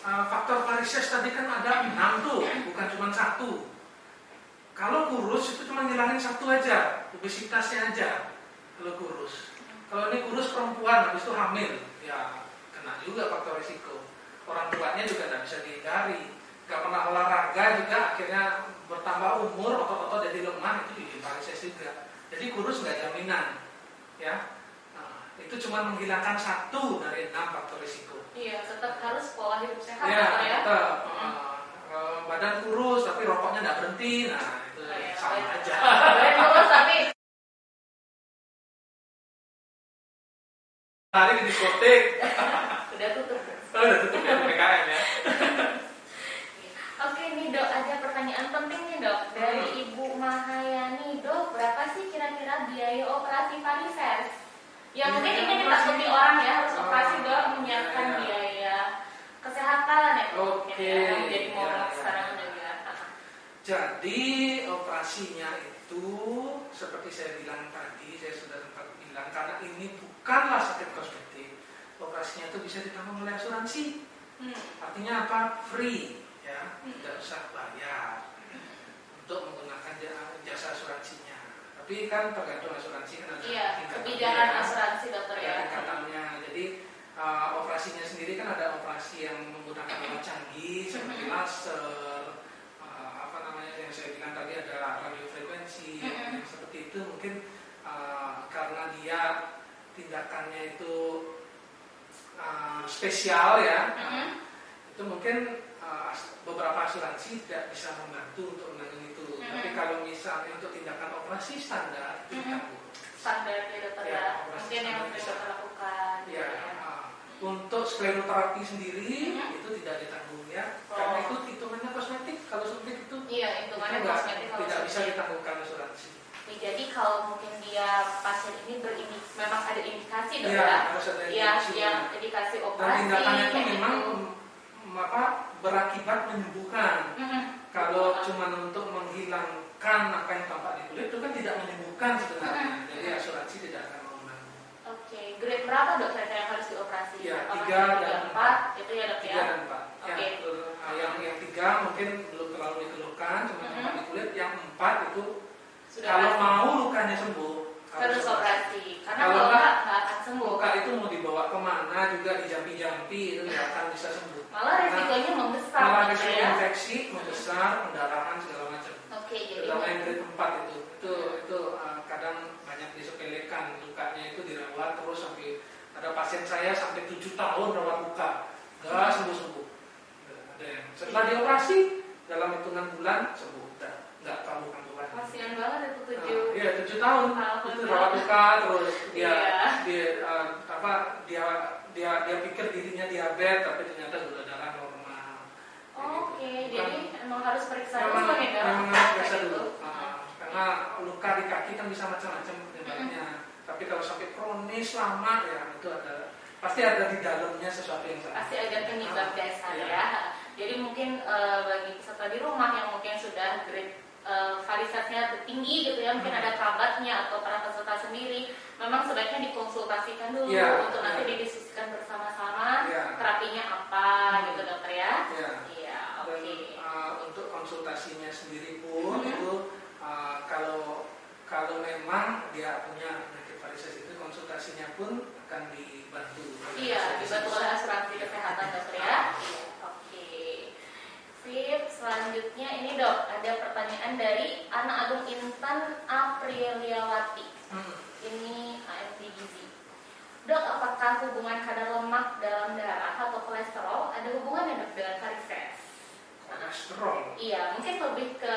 faktor varises tadi kan ada 6 tuh, bukan cuma 1. Kalau kurus itu cuma ngilangin 1 aja, obesitasnya aja. Kalau kurus. Kalau ini kurus perempuan, habis itu hamil, ya kena juga faktor risiko. Orang tuanya juga tidak bisa dihindari. Gak pernah olahraga juga akhirnya bertambah umur, otot-otot jadi lemah, itu bikin varises juga. Jadi kurus nggak jaminan, ya. Nah, itu cuma menghilangkan 1 dari 6 faktor risiko. Iya, tetap harus pola hidup sehat ya. Ya. Tetap. Badan kurus tapi rokoknya nggak berhenti, nah itu sama aja. Badan kurus tapi hari di diskotek. udah tutup. Udah tutup ya PKM ya. Oke nih dok, ada pertanyaan penting nih dok dari Ibu Mahayani. Dok, berapa sih kira-kira biaya operasi varises? Ya mungkin ini ditakuti orang ya harus operasi dok, menyiapkan biaya Jadi operasinya itu seperti saya bilang tadi, saya sudah sempat bilang, karena ini bukanlah sakit kosmetik, operasinya itu bisa ditanggung oleh asuransi. Artinya apa? Free, ya, tidak usah bayar untuk menggunakan jasa asuransinya. Tapi kan tergantung asuransi kan ada kebijakan asuransi dokter ya. Tingkatannya. Jadi operasinya sendiri kan ada operasi yang menggunakan alat canggih seperti laser, yang saya bilang tadi ada radiofrekuensi, yang seperti itu mungkin karena dia tindakannya itu spesial ya, itu mungkin beberapa asuransi tidak bisa membantu untuk menangani itu. Tapi kalau misalnya untuk tindakan operasi standar itu ditanggung. Standar ya dokter ya, mungkin yang bisa lakukan. Ya, untuk skleroterapi sendiri itu tidak ditanggung ya, karena itu hitungannya kosmetik. Kalau suntik itu hitungannya kosmetik, tidak bisa ditanggungkan asuransi. Jadi kalau mungkin dia pasien ini memang ada indikasi dong harus ada indikasi. Indikasi operasi. Dan tindakannya itu memang berakibat menyembuhkan. Kalau cuma untuk menghilangkan apa yang tampak di kulit itu kan tidak menyembuhkan sebenarnya. Jadi asuransi tidak akan mau menanggung. Oke, grade berapa dokter yang harus dioperasi? Ya, 3 dan 4. Itu ya dok ya? 3 dan 4. Oke. Yang 3 mungkin belum terlalu dikeluhkan, cuma tampak di kulit. Yang 4 itu sudah kalau pasti mau lukanya sembuh harus operasi. Karena kalau nggak akan sembuh. Luka itu mau dibawa kemana juga dijampi-jampi itu nggak akan bisa sembuh. Malah resikonya membesar. Malah resiko infeksi membesar, pendarahan segala macam. Oke, jadi terutama yang grade 4 itu kadang banyak disepelekan, lukanya itu dirawat terus sampai ada pasien saya sampai 7 tahun rawat luka nggak sembuh-sembuh. Ada yang setelah dioperasi dalam hitungan bulan sembuh, nggak kambuh-kambuh. Kasian banget itu 7. Iya 7 tahun itu rawat luka terus dia pikir dirinya diabetes tapi ternyata gula darah normal. Oke, jadi emang harus periksa dulu memang ya harus periksa dulu. Karena luka di kaki kan bisa macam-macam penyebabnya. Tapi kalau sampai kronis lama ya itu pasti ada di dalamnya sesuatu yang salah. Pasti ada penyebab dasar ya. Jadi mungkin bagi peserta di rumah yang mungkin sudah grade varisesnya tinggi gitu ya, mungkin ada kerabatnya atau para peserta sendiri, memang sebaiknya dikonsultasikan dulu untuk nanti didiskusikan bersama-sama terapinya apa gitu dokter ya. Iya, oke. Untuk konsultasinya sendiri pun itu kalau memang dia punya penyakit varises itu konsultasinya pun akan dibantu. Iya, dibantu oleh asuransi kesehatan dokter ya. Sip, selanjutnya ini dok, ada pertanyaan dari Ana Agung Intan Apriliawati. Ini AMD Gizi. Dok, apakah hubungan kadar lemak dalam darah atau kolesterol ada hubungannya dok dengan varises? Kolesterol? Iya, mungkin lebih ke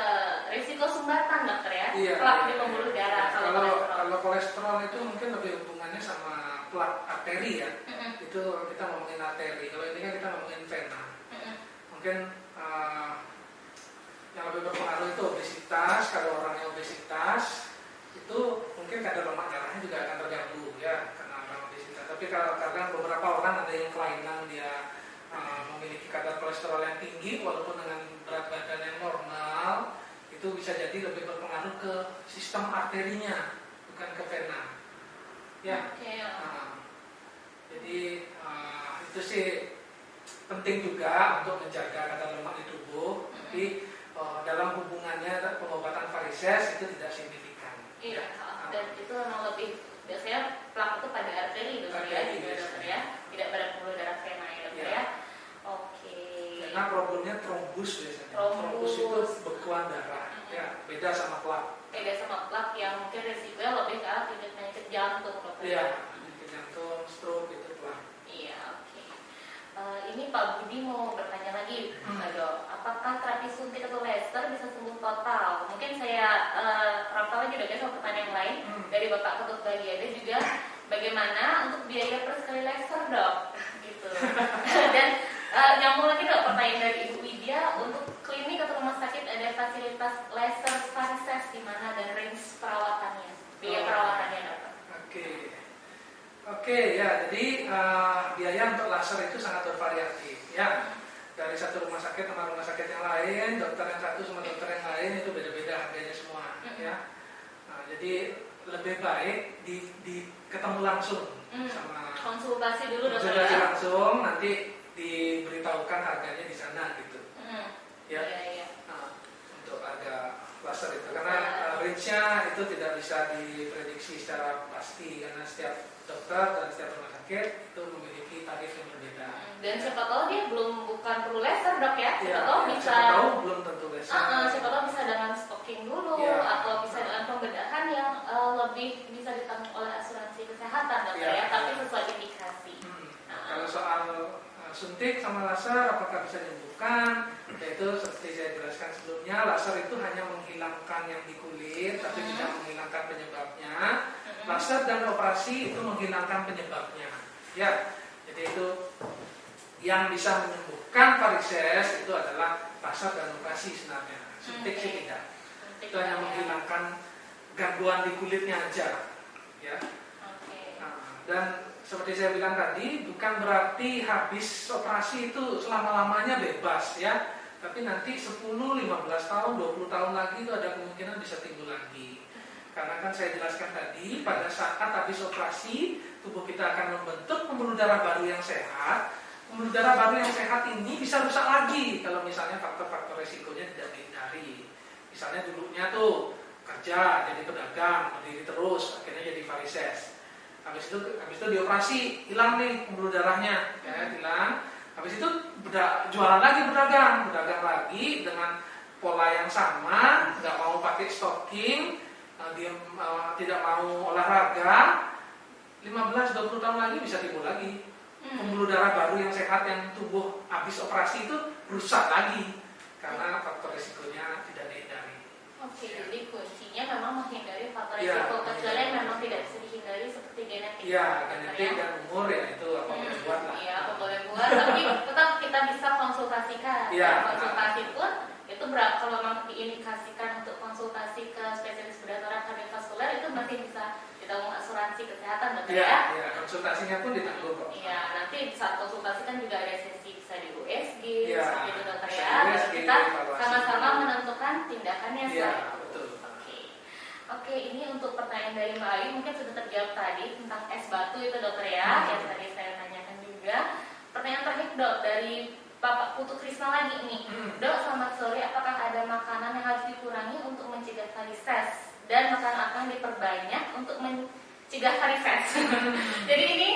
risiko sumbatan dokter ya, iya, plak di pembuluh darah. Kalau kolesterol itu mungkin lebih hubungannya sama plak arteri ya. Itu kita ngomongin arteri. Kalau ini kan kita ngomongin vena. Mungkin yang lebih berpengaruh itu obesitas. Kalau orangnya obesitas itu mungkin kadar lemak darahnya juga akan terganggu ya karena orang obesitas. Tapi karena beberapa orang ada yang kelainan dia memiliki kadar kolesterol yang tinggi walaupun dengan berat badan yang normal, itu bisa jadi lebih berpengaruh ke sistem arterinya bukan ke vena ya. Jadi itu sih penting juga untuk menjaga kadar lemak di tubuh. Tapi dalam hubungannya pengobatan varises itu tidak signifikan. Iya, dan itu memang lebih biasanya plak itu pada arteri dokter ya, tidak pada pembuluh darah vena ya dokter ya. Oke. Karena problemnya trombus biasanya. Trombus itu bekuan darah. Ya, beda sama plak. Beda sama plak yang mungkin risikonya lebih ke penyakit jantung dokter. Iya, penyakit jantung, stroke itu plak. Iya, oke. Ini Pak Budi mau bertanya lagi, dok, apakah terapi suntik atau laser bisa sembuh total? Mungkin saya rangkap lagi dok ya sama pertanyaan yang lain dari Bapak Ketut Bagiada juga, bagaimana untuk biaya per sekali laser dok? Gitu. Dan nyambung lagi dok pertanyaan dari Ibu Widya, untuk klinik atau rumah sakit ada fasilitas laser varises di mana dan range perawatannya, biaya perawatannya dok? Oke ya, jadi biaya untuk laser itu sangat bervariatif ya. Dari satu rumah sakit sama rumah sakit yang lain, dokter yang satu sama dokter yang lain itu beda-beda harganya semua, ya. Nah, jadi lebih baik di ketemu langsung sama konsultasi dulu dokter konsultasi ya. langsung, nanti diberitahukan harganya di sana gitu. Ya. Iya. Nah, untuk harga laser itu karena range-nya itu tidak bisa diprediksi secara pasti karena setiap dokter dan setiap rumah sakit itu memiliki tarif yang berbeda. Dan siapa tahu dia bukan perlu laser dok ya, siapa tahu bisa. Siapa tahu belum tentu laser. Siapa tahu bisa dengan stocking dulu atau bisa dengan pembedahan yang lebih bisa ditanggung oleh asuransi kesehatan dokter ya, tapi sesuai indikasi. Kalau soal suntik sama laser apakah bisa disembuhkan? Yaitu seperti saya jelaskan sebelumnya, laser itu hanya menghilangkan yang di kulit tapi tidak menghilangkan penyebabnya. Laser dan operasi itu menghilangkan penyebabnya. Ya, jadi itu yang bisa menyembuhkan varises itu adalah laser dan operasi sebenarnya. Suntik sih tidak. Itu hanya menghilangkan gangguan di kulitnya aja. Ya. Nah, dan seperti saya bilang tadi, bukan berarti habis operasi itu selama-lamanya bebas ya. Tapi nanti 10, 15 tahun, 20 tahun lagi itu ada kemungkinan bisa timbul lagi. Karena kan saya jelaskan tadi, pada saat habis operasi, tubuh kita akan membentuk pembuluh darah baru yang sehat. Pembuluh darah baru yang sehat ini bisa rusak lagi kalau misalnya faktor-faktor resikonya tidak dihindari. Misalnya dulunya tuh kerja, jadi pedagang, berdiri terus, akhirnya jadi varises. Habis itu dioperasi, hilang nih pembuluh darahnya, ya, hilang. Habis itu jualan lagi, berdagang lagi dengan pola yang sama, nggak mau pakai stocking, dia tidak mau olahraga. 15-20 tahun lagi bisa timbul lagi pembuluh darah baru yang sehat yang tubuh habis operasi itu rusak lagi karena faktor risikonya tidak dihindari. Oke, jadi kuncinya memang menghindari faktor risiko kecuali yang memang tidak bisa dihindari seperti genetik. Iya, genetik dan umur ya itu apa boleh buat lah. Iya, apa boleh buat, tapi tetap kita bisa konsultasikan. Konsultasi pun itu kalau memang diindikasikan untuk konsultasi ke spesialis bedah torak kardiovaskuler itu masih bisa ditanggung asuransi kesehatan dokter ya. Iya, konsultasinya pun ditanggung kok. Iya, nanti saat konsultasi kan juga ada sesi bisa di USG, seperti itu dokter ya. Kita sama-sama menentukan tindakannya. Iya, betul. Oke, ini untuk pertanyaan dari Mbak Ayu mungkin sudah terjawab tadi tentang es batu itu dokter ya, yang tadi saya tanyakan juga. Pertanyaan terakhir dok dari Bapak Putu Krisna lagi nih. Dok, selamat sore, apakah ada makanan yang harus dikurangi untuk mencegah varises dan makanan apa yang diperbanyak untuk mencegah varises? Jadi ini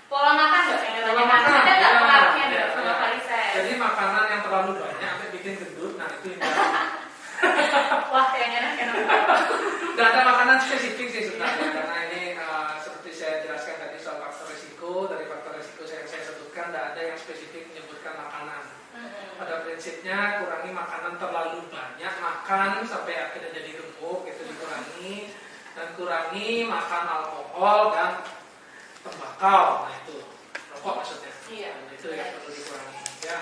pola makan dok yang ditanyakan. Ada nggak pengaruhnya dok sama varises? Jadi makanan yang terlalu banyak sampai bikin gendut, nah itu yang wah, yang enak-enak. Tidak ada makanan spesifik sih sebenarnya karena ini seperti saya jelaskan tadi soal faktor risiko. Dari faktor risiko yang saya sebutkan tidak ada yang spesifik menyebutkan makanan. Pada prinsipnya kurangi makanan terlalu banyak, makan sampai akhirnya jadi gemuk itu dikurangi, dan kurangi makan alkohol dan tembakau. Nah itu rokok maksudnya. Iya. Itu yang perlu dikurangi. Ya.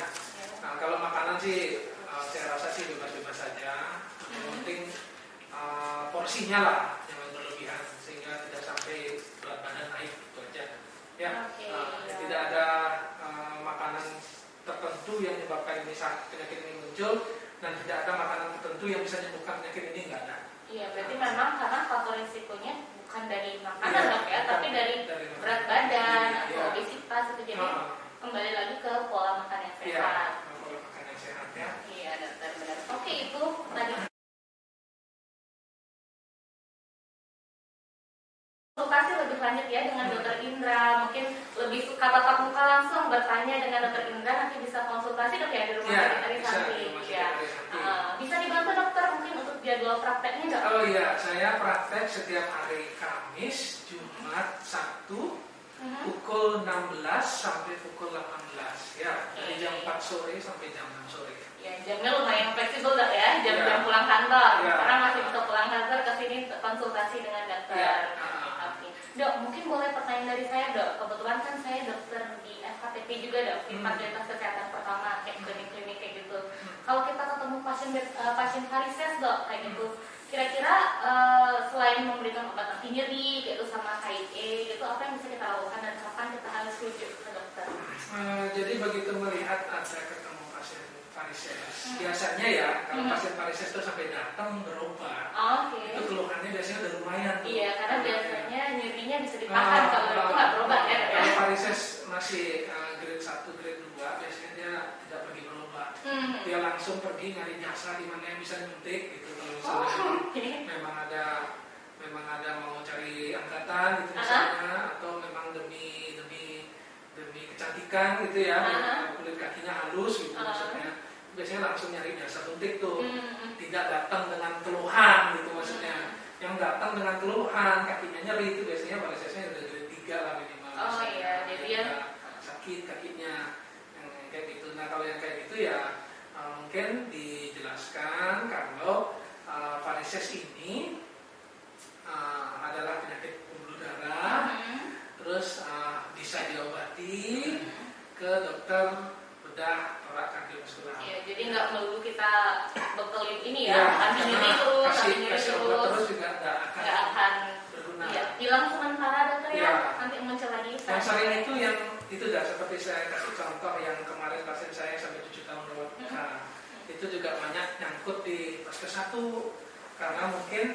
Nah kalau makanan sih saya rasa sih bebas-bebas saja. Yang penting porsinya lah jangan berlebihan sehingga tidak sampai berat badan naik itu aja. Ya. Tidak ada makanan tertentu yang menyebabkan penyakit ini muncul dan tidak ada makanan tertentu yang bisa menyebabkan penyakit ini, nggak ada. Iya, berarti memang karena faktor risikonya bukan dari makanan dok ya, tapi dari berat badan atau obesitas itu. Jadi kembali lagi ke pola makan yang sehat. Pola makan yang sehat ya. Iya, dokter benar. Oke, itu tadi konsultasi lebih lanjut ya dengan dokter Indra. Mungkin lebih suka tatap muka langsung bertanya dengan dokter Indra, nanti bisa konsultasi dok ya di rumah sakit Arisanti. Ya. Bisa dibantu dokter mungkin untuk jadwal prakteknya dok? Oh iya, saya praktek setiap hari Kamis, Jumat, Sabtu pukul 16 sampai pukul 18 ya, dari jam 4 sore sampai jam 6 sore. Ya, jamnya lumayan fleksibel dok ya, jam-jam pulang kantor. Sekarang masih bisa pulang kantor ke sini konsultasi dengan dokter. Dok, mungkin boleh pertanyaan dari saya dok. Kebetulan kan saya dokter di FKTP juga dok, di fasilitas kesehatan pertama kayak klinik-klinik kayak gitu. Kalau kita ketemu pasien varises dok kayak gitu, kira-kira selain memberikan obat anti nyeri gitu sama KIE gitu, apa yang bisa kita lakukan dan kapan kita harus rujuk ke dokter? Jadi begitu melihat ada ketemu pasien biasanya ya kalau pasien varises itu sampai datang berobat, itu keluhannya biasanya udah lumayan. Iya, karena biasanya nyerinya bisa ditahan kalau itu nggak berobat ya. Kalau varises masih grade 1, grade 2, biasanya dia tidak pergi berobat. Dia langsung pergi nyari jasa di mana yang bisa nyuntik gitu. Kalau misalnya memang ada mau cari angkatan gitu misalnya, atau memang demi kecantikan gitu ya, kulit kakinya halus gitu maksudnya. Biasanya langsung nyari jasa suntik tuh, tidak datang dengan keluhan gitu maksudnya. Yang datang dengan keluhan kakinya nyeri itu biasanya varisesnya udah grade 3 lah minimal. Jadi ya sakit kakinya yang kayak gitu. Nah kalau yang kayak gitu ya mungkin dijelaskan kalau varises ini adalah penyakit pembuluh darah, terus bisa diobati ke dokter bedah torak kardiovaskular. Iya, jadi nggak melulu kita bekelin ini ya, kasih nyeri terus juga nggak akan berguna. Ya, hilang sementara dokter ya, nanti muncul lagi. Yang sering itu dah seperti saya kasih contoh yang kemarin pasien saya sampai 7 tahun rawat itu juga banyak nyangkut di vaskes 1 karena mungkin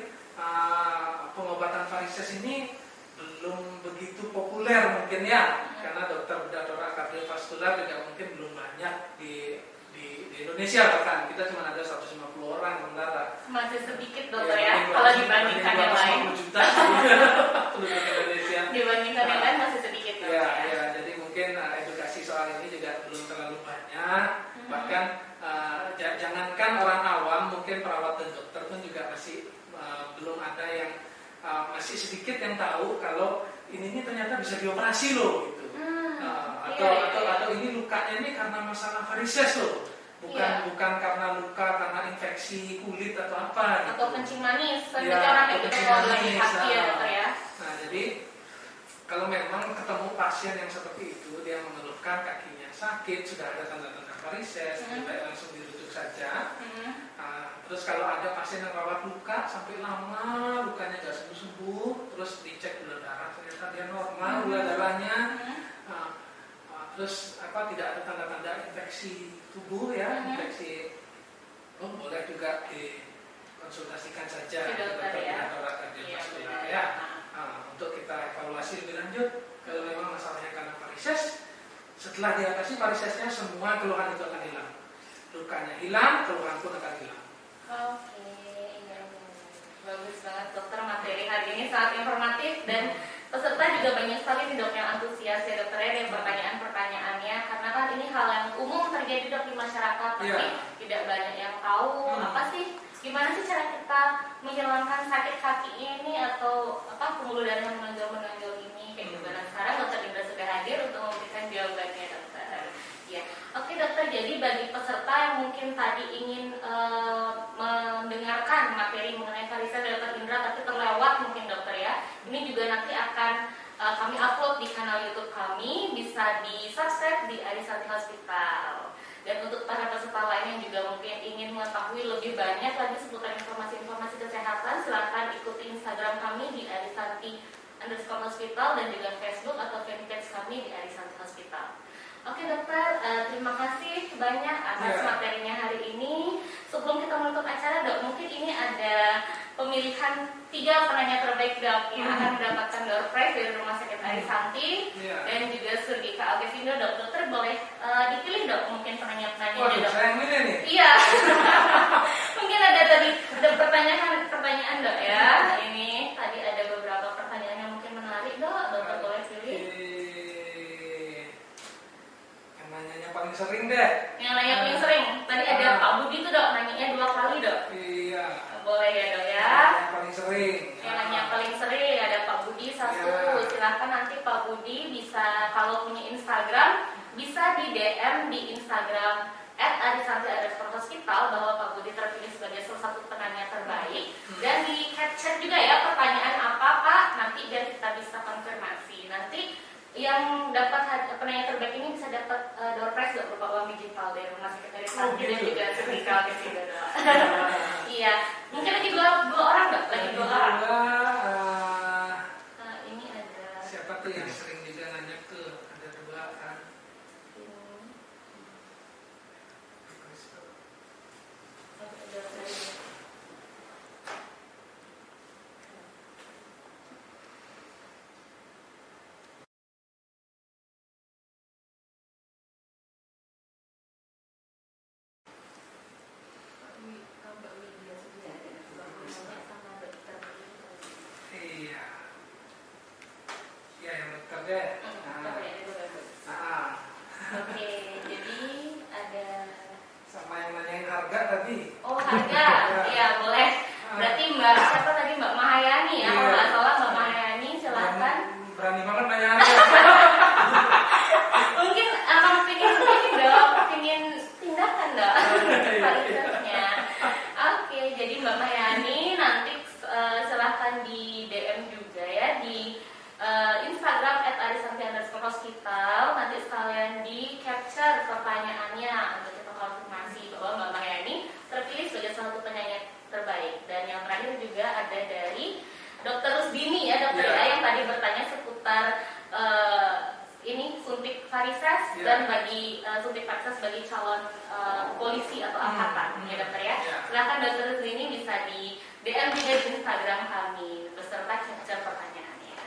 pengobatan varises ini belum begitu populer mungkin ya, karena dokter bedah torak kardiovaskular juga mungkin belum banyak di Indonesia, bahkan kita cuma ada 150 orang sementara. Masih sedikit dokter ya, kalau dibandingkan yang lain. 50 juta penduduk Indonesia. Dibandingkan yang lain masih sedikit dokter. Ya, jadi mungkin edukasi soal ini juga belum terlalu banyak. Bahkan jangankan orang awam, mungkin perawat dan dokter pun juga masih belum ada yang masih sedikit yang tahu kalau ini ternyata bisa dioperasi loh gitu. Atau ini lukanya ini karena masalah varises loh, bukan karena luka karena infeksi kulit atau apa gitu. Atau kencing manis, orang yang kita kalau lagi kaki ya dokter ya. Nah jadi kalau memang ketemu pasien yang seperti itu, dia mengeluhkan kakinya sakit, sudah ada tanda-tanda varises, lebih baik langsung dirujuk saja. Terus kalau ada pasien yang rawat luka sampai lama lukanya nggak sembuh-sembuh, terus dicek gula darah ternyata dia normal gula darahnya, terus tidak ada tanda-tanda infeksi tubuh ya, infeksi, boleh juga dikonsultasikan saja ke dokter bedah torak kardiovaskular ya, untuk kita evaluasi lebih lanjut. Kalau memang masalahnya karena varises, setelah diatasi varisesnya semua keluhan itu akan hilang, lukanya hilang, keluhan pun akan hilang. Iya. Bagus banget dokter, materi hari ini sangat informatif dan peserta juga banyak sekali nih dok yang antusias ya dokter ya dengan pertanyaan-pertanyaannya, karena kan ini hal yang umum terjadi dok di masyarakat, tapi tidak banyak yang tahu apa sih, gimana sih cara kita menghilangkan sakit kaki ini atau pembuluh darah yang menonjol ini kayak gitu. Dan sekarang dokter Indra sudah hadir untuk memberikan jawabannya dokter. Ya, oke dokter. Jadi bagi peserta yang mungkin tadi ingin mendengarkan materi mengenai varises dari dokter Indra tapi terlewat mungkin dokter ya, ini juga nanti akan kami upload di kanal YouTube kami, bisa di subscribe di Arisanti Hospital. Dan untuk para peserta lain yang juga mungkin ingin mengetahui lebih banyak lagi seputar informasi-informasi kesehatan, silakan ikuti Instagram kami di Arisanti_Hospital dan juga Facebook atau fanpage kami di Arisanti Hospital. Oke dokter, terima kasih banyak atas materinya hari ini. Sebelum kita menutup acara dok, mungkin ini ada pemilihan 3 penanya terbaik dok yang akan mendapatkan door prize dari Rumah Sakit Arisanti dan juga Surgika Alkevindo dok. Dokter boleh dipilih dok mungkin penanya-penanyanya dok. Saya yang milih nih. Iya. Mungkin ada pertanyaan dok ya. Ini tadi ada beberapa pertanyaan yang mungkin menarik dok. Dokter boleh pilih. Nanyanya paling sering deh. Yang nanya paling sering. Tadi ada Pak Budi tuh dok, nanyanya 2 kali dok. Iya. Boleh ya dok ya. Yang paling sering. Yang nanya paling sering ada Pak Budi 1. Silahkan nanti Pak Budi bisa kalau punya Instagram bisa di DM di Instagram @arisanti_hospital bahwa Pak Budi terpilih sebagai salah satu penanya terbaik dan di capture juga ya pertanyaan apa Pak, nanti biar kita bisa konfirmasi. Nanti yang dapat penanya terbaik ini bisa dapat door prize berupa uang digital dari Rumah Sakit Arisanti dan juga Surgika Alkevindo. Iya, mungkin lagi dua orang dok, lagi 2 orang. Ini ada. Siapa tuh yang sering juga nanya tuh? Ada 2 kan? harga. Ya boleh. Berarti Mbak siapa tadi, Mbak Mahayani ya? Kalau nggak salah Mbak Mahayani, silahkan. Berani banget nanya harga. Mungkin pingin ini dong, pingin tindakan dong varisesnya. Oke, jadi Mbak Mahayani nanti silahkan di DM juga ya di Instagram @arisanti_hospital. Nanti sekalian di capture pertanyaannya untuk kita konfirmasi bahwa Mbak Mahayani terpilih sebagai salah satu penyanyi terbaik. Dan yang terakhir juga ada dari Dr. Rusdini ya, dokter ya, yang tadi bertanya seputar ini suntik varises dan bagi suntik varises bagi calon polisi atau angkatan ya dokter ya. Silakan Dr. Rusdini bisa di DM juga di Instagram kami beserta capture pertanyaannya.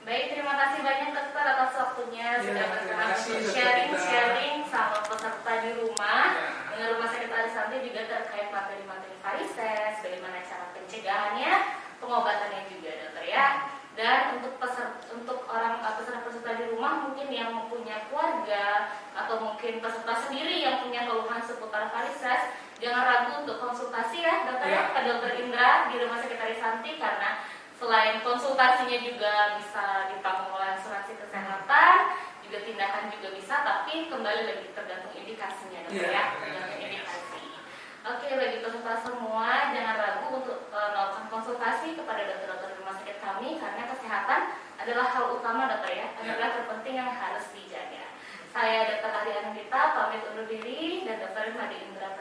Baik, terima kasih banyak dokter atas waktunya sudah berkenan untuk sharing sama peserta di rumah dengan Rumah Sakit Arisanti juga terkait materi-materi varises, bagaimana cara pencegahannya, pengobatannya juga dokter ya. Dan untuk peserta di rumah mungkin yang mempunyai keluarga atau mungkin peserta sendiri yang punya keluhan seputar varises, jangan ragu untuk konsultasi ya dokter ya ke Dokter Indra di Rumah Sakit Arisanti, karena selain konsultasinya juga bisa ditanggung oleh asuransi kesehatan, juga tindakan juga bisa, tapi kembali lagi tergantung indikasinya dokter ya, tergantung indikasi. Oke, bagi peserta semua jangan ragu untuk melakukan konsultasi kepada dokter-dokter rumah sakit kami, karena kesehatan adalah hal utama dokter ya, adalah terpenting yang harus dijaga. Saya Dr. Ariana Gita pamit undur diri dan Dr. Madi Indra